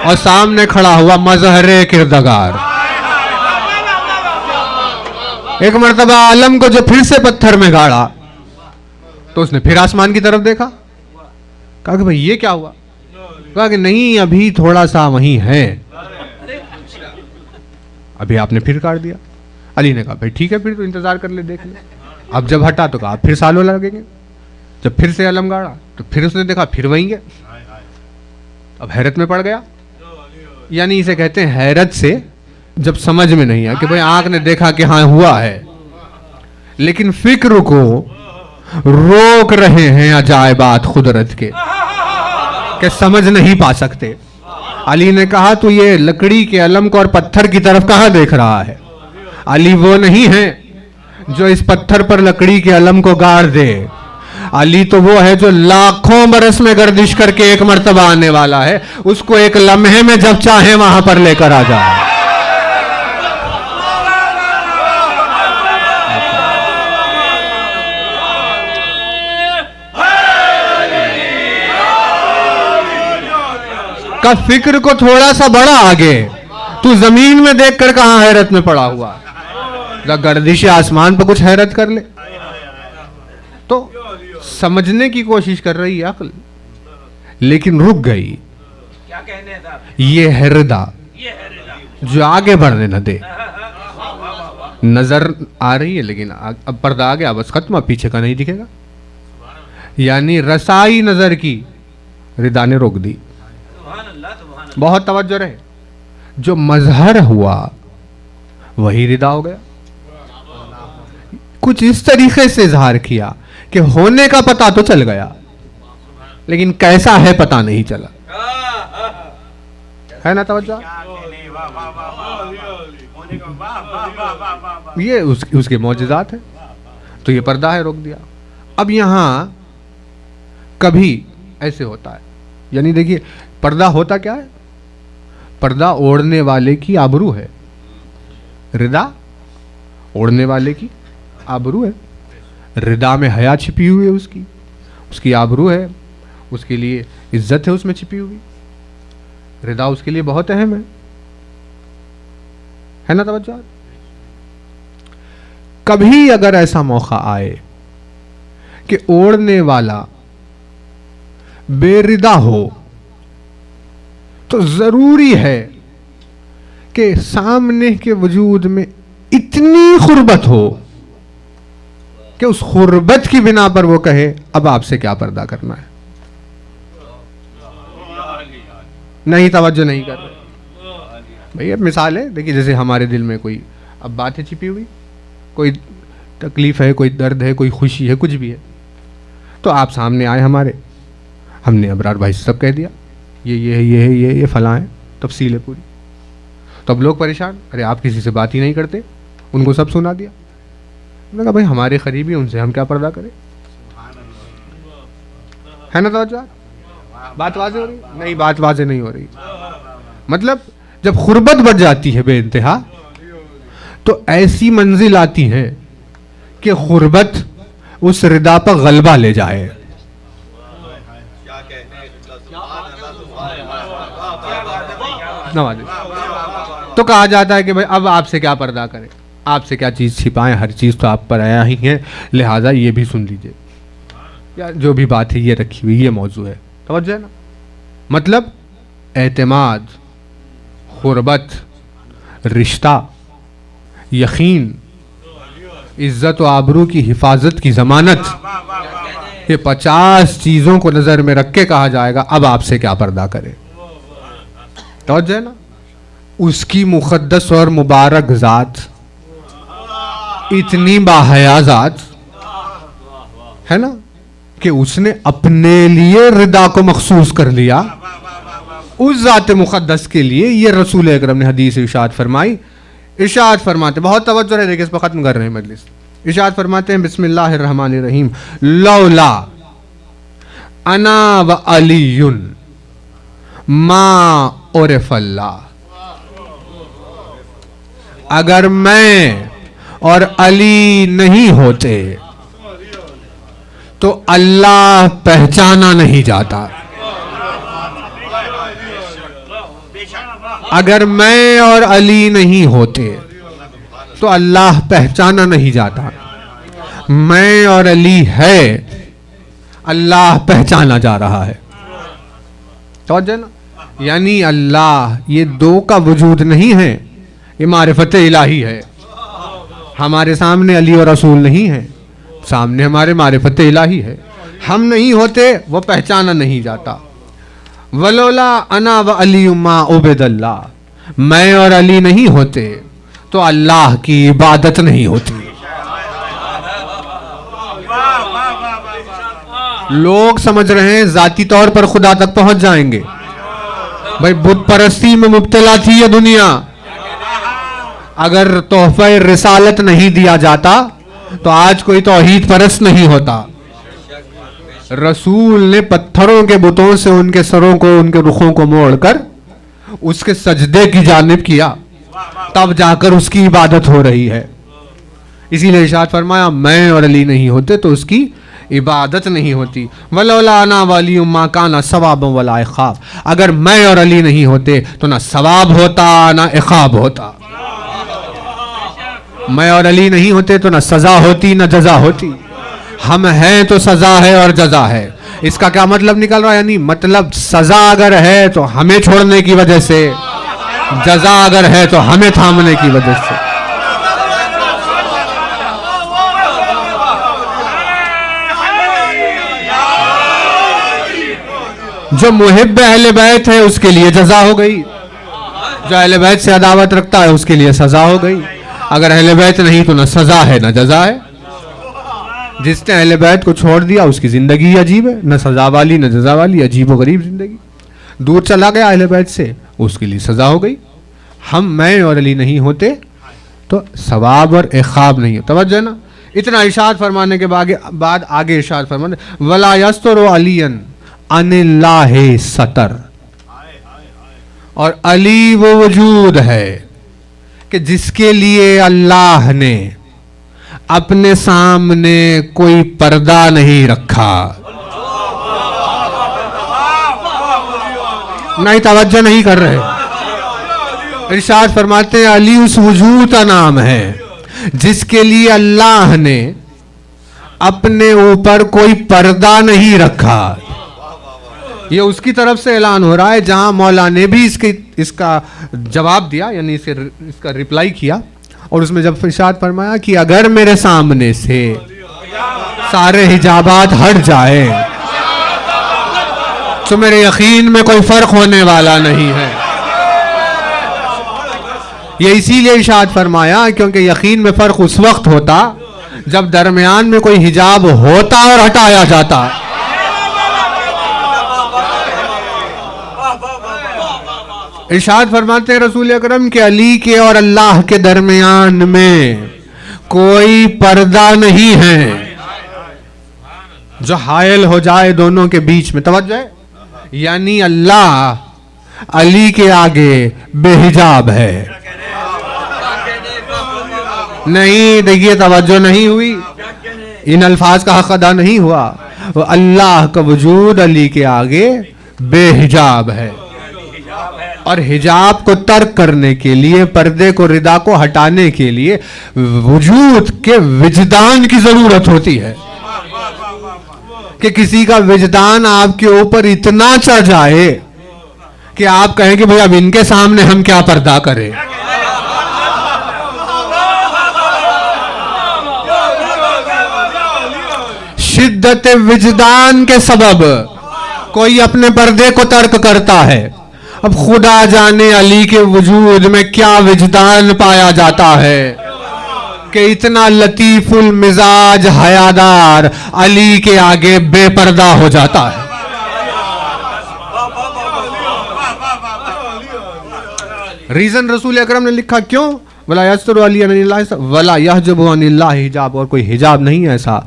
اور سامنے کھڑا ہوا مظہر کردگار. ایک مرتبہ عالم کو جو پھر سے پتھر میں گاڑا تو اس نے پھر آسمان کی طرف دیکھا. کہا کہ بھئی یہ کیا ہوا. کہا کہ نہیں ابھی تھوڑا سا وہیں ہے, ابھی آپ نے پھر کاٹ دیا. علی نے کہا بھئی ٹھیک ہے پھر تو انتظار کر لے دیکھ لے. اب جب ہٹا تو کہا پھر سالوں لگیں گے. جب پھر سے علم گاڑا تو پھر اس نے دیکھا پھر وہیں گے. اب حیرت میں پڑ گیا. یعنی اسے کہتے ہیں حیرت سے جب سمجھ میں نہیں آیا کہ بھئی آنکھ نے دیکھا کہ ہاں ہوا ہے, لیکن فکر کو روک رہے ہیں عجائبات قدرت کے کہ سمجھ نہیں پا سکتے. علی نے کہا تو یہ لکڑی کے علم کو اور پتھر کی طرف کہاں دیکھ رہا ہے. علی وہ نہیں ہے جو اس پتھر پر لکڑی کے علم کو گاڑ دے. علی تو وہ ہے جو لاکھوں برس میں گردش کر کے ایک مرتبہ آنے والا ہے, اس کو ایک لمحے میں جب چاہے وہاں پر لے کر آ جائے. کا فکر کو تھوڑا سا بڑا آگے, تو زمین میں دیکھ کر کہاں حیرت میں پڑا ہوا. گردش آسمان پہ کچھ حیرت کر لے. تو سمجھنے کی کوشش کر رہی عقل, لیکن رک گئی. یہ ہے ردا جو آگے بڑھنے نہ دے. نظر آ رہی ہے لیکن اب پردہ آ گیا, بس ختم, اب پیچھے کا نہیں دکھے گا. یعنی رسائی نظر کی ردا نے روک دی. بہت توجہ رہے, جو مظہر ہوا وہی ردا ہو گیا. کچھ اس طریقے سے اظہار کیا کہ ہونے کا پتہ تو چل گیا لیکن کیسا ہے پتہ نہیں چلا. ہے نا توجہ؟ یہ اس کے معجزات ہیں. تو یہ پردہ ہے، روک دیا. اب یہاں کبھی ایسے ہوتا ہے، یعنی دیکھیے پردہ ہوتا کیا ہے؟ پردہ اوڑھنے والے کی آبرو ہے. ردا اوڑھنے والے کی آبرو ہے. ردا میں حیا چھپی ہوئی ہے، اس کی آبرو ہے، اس کے لیے عزت ہے اس میں چھپی ہوئی. ردا اس کے لیے بہت اہم ہے نا توجہ؟ کبھی اگر ایسا موقع آئے کہ اوڑھنے والا بے ردا ہو تو ضروری ہے کہ سامنے کے وجود میں اتنی غربت ہو کہ اس غربت کی بنا پر وہ کہے اب آپ سے کیا پردہ کرنا ہے. نہیں توجہ نہیں کر رہے بھائی. اب مثال ہے، دیکھیے جیسے ہمارے دل میں کوئی اب بات ہے چھپی ہوئی، کوئی تکلیف ہے، کوئی درد ہے، کوئی خوشی ہے، کچھ بھی ہے، تو آپ سامنے آئے ہمارے، ہم نے ابرار بھائی سے سب کہہ دیا یہ فلاں ہے، تفصیل ہے پوری. تو اب لوگ پریشان، ارے آپ کسی سے بات ہی نہیں کرتے، ان کو سب سنا دیا. میں نے کہا بھائی ہمارے قریبی، ان سے ہم کیا پردہ کریں؟ ہے نا توجہ؟ بات واضح ہو رہی؟ نہیں، بات واضح نہیں ہو رہی. مطلب جب غربت بڑھ جاتی ہے بے انتہا تو ایسی منزل آتی ہے کہ غربت اس ردا پر غلبہ لے جائے. تو کہا جاتا ہے کہ بھائی اب آپ سے کیا پردہ کریں، آپ سے کیا چیز چھپائیں، ہر چیز تو آپ پر آیا ہی ہے، لہٰذا یہ بھی سن لیجئے، یا جو بھی بات ہے یہ رکھی ہوئی، یہ موضوع ہے. توجہ ہے نا؟ مطلب اعتماد، غربت، رشتہ، یقین، عزت و آبرو کی حفاظت کی ضمانت، یہ 50 چیزوں کو نظر میں رکھ کے کہا جائے گا اب آپ سے کیا پردہ کرے. توجہ ہے نا؟ اس کی مقدس اور مبارک ذات، اتنی باحیا ذات ہے نا کہ اس نے اپنے لیے ردا کو مخصوص کر لیا. اس ذات مقدس کے لیے یہ رسول اکرم نے حدیث ارشاد فرمائی. ارشاد فرماتے، بہت توجہ رہے، دیکھیں اس پر ختم کر رہے ہیں مجلس. ارشاد فرماتے ہیں بسم اللہ الرحمن الرحیم، لولا انا و علی ما عرف اللہ. اگر میں اور علی نہیں ہوتے تو اللہ پہچانا نہیں جاتا. اگر میں اور علی نہیں ہوتے تو اللہ پہچانا نہیں جاتا. میں اور علی ہے، اللہ پہچانا جا رہا ہے. توجہ نا؟ یعنی اللہ، یہ دو کا وجود نہیں ہے، یہ معرفت الہی ہے. ہمارے سامنے علی اور رسول نہیں ہے، سامنے ہمارے معرفت الہی ہے. ہم نہیں ہوتے وہ پہچانا نہیں جاتا. ولولا انا و علی ما عبد اللہ، میں اور علی نہیں ہوتے تو اللہ کی عبادت نہیں ہوتی. لوگ سمجھ رہے ہیں ذاتی طور پر خدا تک پہنچ جائیں گے. بھائی بت پرستی میں مبتلا تھی یہ دنیا. اگر تحفہ رسالت نہیں دیا جاتا تو آج کوئی توحید پرست نہیں ہوتا. رسول نے پتھروں کے بتوں سے ان کے سروں کو، ان کے رخوں کو موڑ کر اس کے سجدے کی جانب کیا، تب جا کر اس کی عبادت ہو رہی ہے. اسی لیے ارشاد فرمایا میں اور علی نہیں ہوتے تو اس کی عبادت نہیں ہوتی. ولولا انا ولی ما کان ثواب ولا عقاب. اگر میں اور علی نہیں ہوتے تو نہ ثواب ہوتا نہ عقاب ہوتا. میں اور علی نہیں ہوتے تو نہ سزا ہوتی نہ جزا ہوتی. ہم ہیں تو سزا ہے اور جزا ہے. اس کا کیا مطلب نکل رہا ہے؟ یعنی مطلب سزا اگر ہے تو ہمیں چھوڑنے کی وجہ سے، جزا اگر ہے تو ہمیں تھامنے کی وجہ سے. جو محب اہل بیت ہے اس کے لیے جزا ہو گئی، جو اہل بیت سے عداوت رکھتا ہے اس کے لیے سزا ہو گئی. اگر اہل بیت نہیں تو نہ سزا ہے نہ جزا ہے. جس نے اہل بیت کو چھوڑ دیا اس کی زندگی عجیب ہے، نہ سزا والی نہ جزا والی، عجیب و غریب زندگی. دور چلا گیا اہل بیت سے، اس کے لیے سزا ہو گئی. میں اور علی نہیں ہوتے تو ثواب اور عقاب نہیں ہو. توجہ نا. اتنا ارشاد فرمانے کے بعد آگے ارشاد فرمانے وَلَا يَسْتُرُ عَلِيًّا عَنِ اللَّهِ سَتَر. اور علی وہ وجود ہے کہ جس کے لیے اللہ نے اپنے سامنے کوئی پردہ نہیں رکھا. نہیں توجہ نہیں کر رہے. ارشاد فرماتے ہیں علی اس وجود کا نام ہے جس کے لیے اللہ نے اپنے اوپر کوئی پردہ نہیں رکھا. یہ اس کی طرف سے اعلان ہو رہا ہے جہاں مولا نے بھی اس کا جواب دیا, یعنی اس کا ریپلائی کیا, اور اس میں جب ارشاد فرمایا کہ اگر میرے سامنے سے سارے حجابات ہٹ جائے تو میرے یقین میں کوئی فرق ہونے والا نہیں ہے. یہ اسی لیے ارشاد فرمایا کیونکہ یقین میں فرق اس وقت ہوتا جب درمیان میں کوئی حجاب ہوتا اور ہٹایا جاتا. ارشاد فرماتے ہیں رسول اکرم کہ علی کے اور اللہ کے درمیان میں کوئی پردہ نہیں ہے جو حائل ہو جائے دونوں کے بیچ میں. توجہ ہے, یعنی اللہ علی کے آگے بے حجاب ہے. نہیں دیکھیے توجہ نہیں ہوئی, ان الفاظ کا حق ادا نہیں ہوا. اللہ کا وجود علی کے آگے بے حجاب ہے, اور حجاب کو ترک کرنے کے لیے, پردے کو, ردا کو ہٹانے کے لیے وجود کے وجدان کی ضرورت ہوتی ہے کہ کسی کا وجدان آپ کے اوپر اتنا چڑھ جائے کہ آپ کہیں کہ بھئی اب ان کے سامنے ہم کیا پردہ کریں. شدت وجدان کے سبب کوئی اپنے پردے کو ترک کرتا ہے. اب خدا جانے علی کے وجود میں کیا وجدان پایا جاتا ہے کہ اتنا لطیف المزاج حیادار علی کے آگے بے پردہ ہو جاتا ہے. ریزن رسول اکرم نے لکھا کیوں وَلَا يَسْتُرُ عَلِيًّا عَنِ اللَّهِ وَلَا يَحْجُبُ عَنِ اللَّهِ حجاب, اور کوئی حجاب نہیں ایسا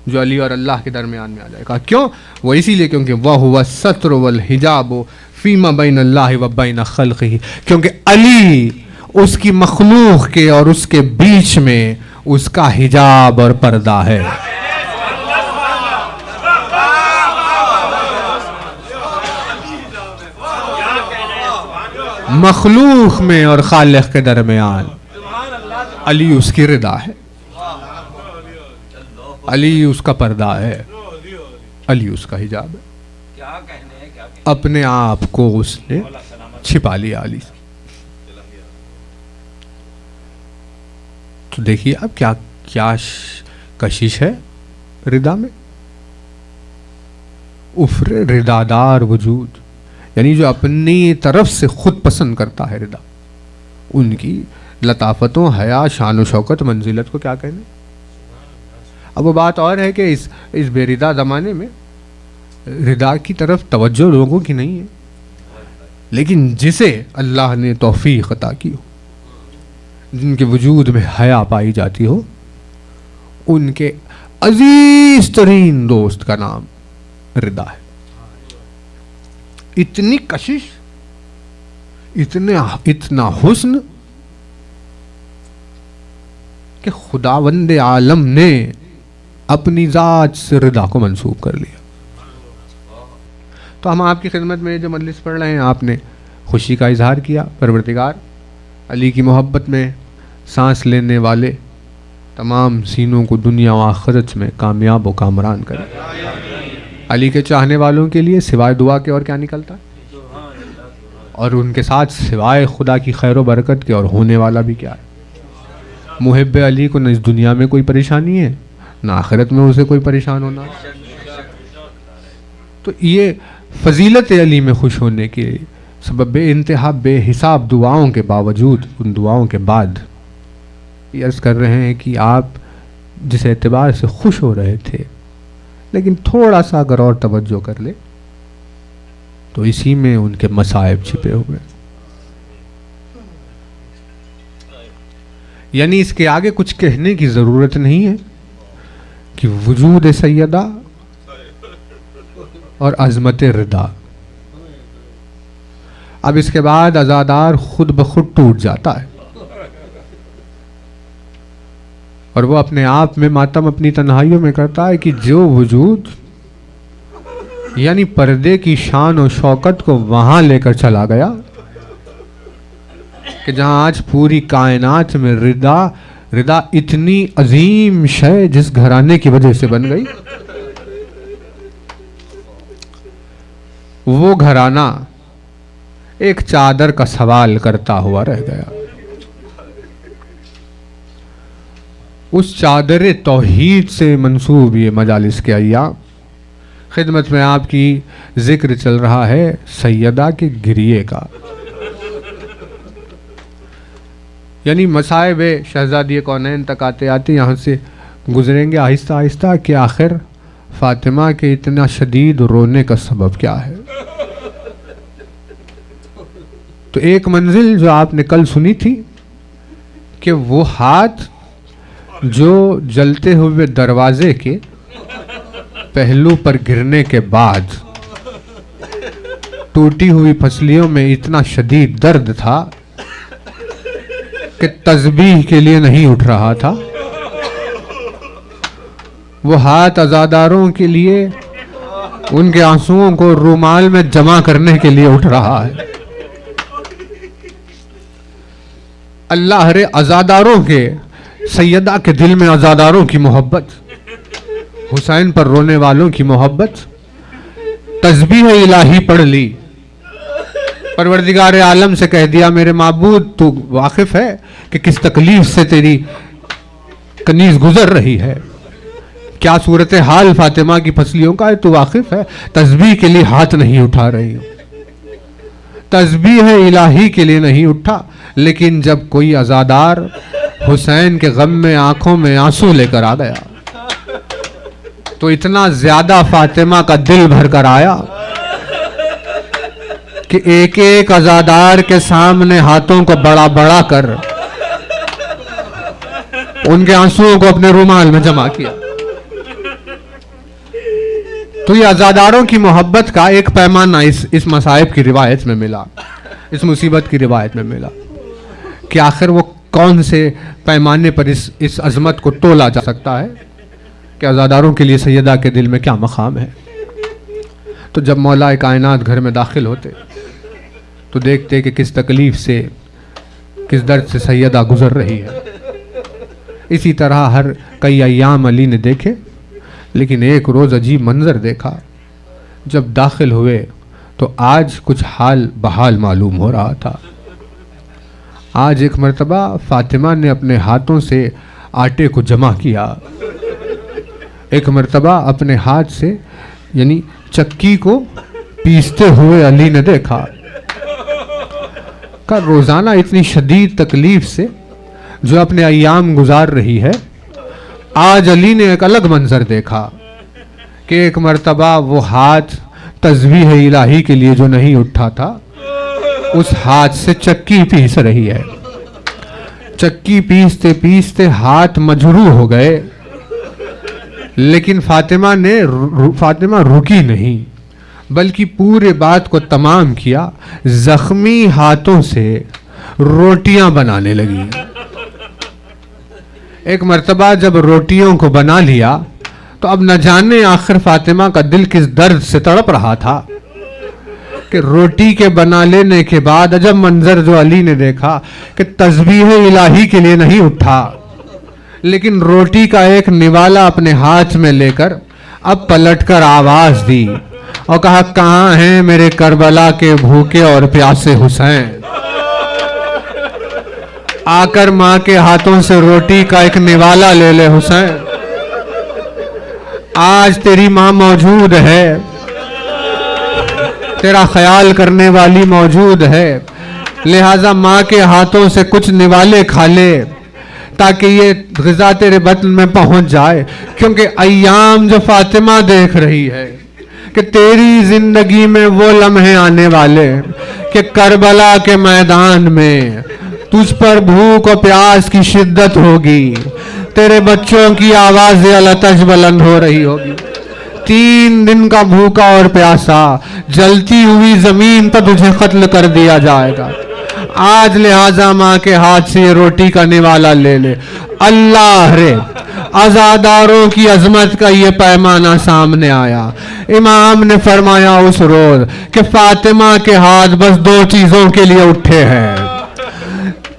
جو علی اور اللہ کے درمیان میں آ جائے گا. کیوں؟ وہ اسی لیے کیونکہ وَهُوَ السَّتْرُ وَالْحِجَابُ فِيمَا بَيْنَ اللَّهِ وَبَيْنَ خَلْقِهِ, کیونکہ علی اس کی مخلوق کے اور اس کے بیچ میں اس کا حجاب اور پردہ ہے. مخلوق میں اور خالق کے درمیان علی اس کی رضا ہے, علی اس کا پردہ ہے, علی اس کا حجاب ہے. اپنے آپ کو اس نے چھپا لیا علی سے. تو دیکھیے اب کیا کشش ہے رضا میں. افر رضادار وجود, یعنی جو اپنی طرف سے خود پسند کرتا ہے رضا, ان کی لطافتوں, حیا, شان و شوکت, منزلت کو کیا کہنے. اب وہ بات اور ہے کہ اس بے رضا زمانے میں رضا کی طرف توجہ لوگوں کی نہیں ہے, لیکن جسے اللہ نے توفیق عطا کی ہو, جن کے وجود میں حیا پائی جاتی ہو, ان کے عزیز ترین دوست کا نام رضا ہے. اتنی کشش, اتنا حسن کہ خداوند عالم نے اپنی ذات سے رضا کو منسوب کر لیا. تو ہم آپ کی خدمت میں جو مجلس پڑھ رہے ہیں, آپ نے خوشی کا اظہار کیا. پروردگار علی کی محبت میں سانس لینے والے تمام سینوں کو دنیا و آخرت میں کامیاب و کامران کرے. علی کے چاہنے والوں کے لیے سوائے دعا کے اور کیا نکلتا ہے, اور ان کے ساتھ سوائے خدا کی خیر و برکت کے اور ہونے والا بھی کیا ہے. محب علی کو نہ اس دنیا میں کوئی پریشانی ہے, نہ آخرت میں اسے کوئی پریشان ہونا. تو یہ فضیلت علی میں خوش ہونے کے سبب بے انتہا بے حساب دعاؤں کے باوجود, ان دعاؤں کے بعد یہ عرض کر رہے ہیں کہ آپ جس اعتبار سے خوش ہو رہے تھے, لیکن تھوڑا سا اگر اور توجہ کر لے تو اسی میں ان کے مصائب چھپے ہوئے. یعنی اس کے آگے کچھ کہنے کی ضرورت نہیں ہے کہ وجود سیدہ اور عظمت رضا. اب اس کے بعد عزادار خود بخود ٹوٹ جاتا ہے اور وہ اپنے آپ میں ماتم اپنی تنہائیوں میں کرتا ہے کہ جو وجود یعنی پردے کی شان و شوکت کو وہاں لے کر چلا گیا کہ جہاں آج پوری کائنات میں رضا اتنی عظیم شے جس گھرانے کی وجہ سے بن گئی، وہ گھرانہ ایک چادر کا سوال کرتا ہوا رہ گیا. اس چادر توحید سے منسوب یہ مجالس کے ایام. خدمت میں آپ کی ذکر چل رہا ہے سیدہ کے گریے کا، یعنی مصائب شہزادی کونین تک آتے آتے یہاں سے گزریں گے آہستہ آہستہ کہ آخر فاطمہ کے اتنا شدید رونے کا سبب کیا ہے. تو ایک منزل جو آپ نے کل سنی تھی کہ وہ ہاتھ جو جلتے ہوئے دروازے کے پہلو پر گرنے کے بعد ٹوٹی ہوئی پسلیوں میں اتنا شدید درد تھا کہ تسبیح کے لیے نہیں اٹھ رہا تھا، وہ ہاتھ عزاداروں کے لیے ان کے آنسوؤں کو رومال میں جمع کرنے کے لیے اٹھ رہا ہے. اللہ رے عزاداروں کے، سیدہ کے دل میں عزاداروں کی محبت، حسین پر رونے والوں کی محبت. تسبیح الہی پڑھ لی، پروردگار عالم سے کہہ دیا میرے معبود تو واقف ہے کہ کس تکلیف سے تیری کنیز گزر رہی ہے، کیا صورتحال فاطمہ کی پسلیوں کا ہے، تو واقف ہے. تسبیح کے لیے ہاتھ نہیں اٹھا رہی ہوں، تسبیح الہی کے لیے نہیں اٹھا. لیکن جب کوئی عزادار حسین کے غم میں آنکھوں میں آنسو لے کر آ گیا تو اتنا زیادہ فاطمہ کا دل بھر کر آیا کہ ایک ایک عزادار کے سامنے ہاتھوں کو بڑا بڑا کر ان کے آنسوؤں کو اپنے رومال میں جمع کیا. تو یہ عزاداروں کی محبت کا ایک پیمانہ اس مصائب کی روایت میں ملا، اس مصیبت کی روایت میں ملا کہ آخر وہ کون سے پیمانے پر اس عظمت کو تولا جا سکتا ہے کہ عزاداروں کے لیے سیدہ کے دل میں کیا مقام ہے. تو جب مولا کائنات گھر میں داخل ہوتے تو دیکھتے کہ کس تکلیف سے، کس درد سے سیدہ گزر رہی ہے. اسی طرح ہر کئی ایام علی نے دیکھے، لیکن ایک روز عجیب منظر دیکھا. جب داخل ہوئے تو آج کچھ حال بحال معلوم ہو رہا تھا. آج ایک مرتبہ فاطمہ نے اپنے ہاتھوں سے آٹے کو جمع کیا، ایک مرتبہ اپنے ہاتھ سے یعنی چکی کو پیستے ہوئے علی نے دیکھا. کہ روزانہ اتنی شدید تکلیف سے جو اپنے ایام گزار رہی ہے، آج علی نے ایک الگ منظر دیکھا کہ ایک مرتبہ وہ ہاتھ تسبیح الہی کے لیے جو نہیں اٹھا تھا، اس ہاتھ سے چکی پیس رہی ہے. چکی پیستے پیستے ہاتھ مجروح ہو گئے، لیکن فاطمہ رکی نہیں، بلکہ پورے بات کو تمام کیا. زخمی ہاتھوں سے روٹیاں بنانے لگی. ایک مرتبہ جب روٹیوں کو بنا لیا تو اب نہ جانے آخر فاطمہ کا دل کس درد سے تڑپ رہا تھا کہ روٹی کے بنا لینے کے بعد عجب منظر جو علی نے دیکھا کہ تسبیح الہی کے لیے نہیں اٹھا، لیکن روٹی کا ایک نوالا اپنے ہاتھ میں لے کر اب پلٹ کر آواز دی اور کہا کہاں ہیں میرے کربلا کے بھوکے اور پیاسے حسین. آ کر ماں کے ہاتھوں سے روٹی کا ایک نوالا لے لے حسین. آج تیری ماں موجود ہے، تیرا خیال کرنے والی موجود ہے، لہٰذا ماں کے ہاتھوں سے کچھ نوالے کھا لے تاکہ یہ غذا تیرے بطن میں پہنچ جائے. کیونکہ ایام جو فاطمہ دیکھ رہی ہے کہ تیری زندگی میں وہ لمحے آنے والے کہ کربلا کے میدان میں تجھ پر بھوک اور پیاس کی شدت ہوگی، تیرے بچوں کی آوازیں التج بلند ہو رہی ہوگی، 3 دن کا بھوکا اور پیاسا، جلتی ہوئی زمین پر تجھے قتل کر دیا جائے گا۔ آج لہٰذا ماں کے ہاتھ سے یہ روٹی کا نوالا لے لے۔ اللہ رے، عزاداروں کی عظمت کا یہ پیمانہ سامنے آیا۔ امام نے فرمایا اس روز کہ فاطمہ کے ہاتھ بس 2 چیزوں کے لیے اٹھے ہیں،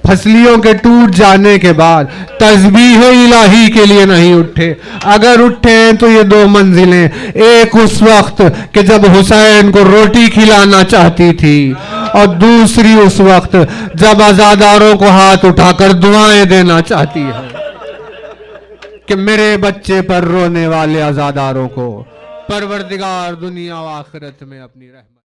پھسلیوں کے ٹوٹ جانے کے بعد تسبیح الہی کے لیے نہیں اٹھے۔ اگر اٹھے ہیں تو یہ 2 منزلیں، ایک اس وقت کہ جب حسین کو روٹی کھلانا چاہتی تھی، اور دوسری اس وقت جب عزاداروں کو ہاتھ اٹھا کر دعائیں دینا چاہتی ہے کہ میرے بچے پر رونے والے عزاداروں کو پروردگار دنیا و آخرت میں اپنی رحمت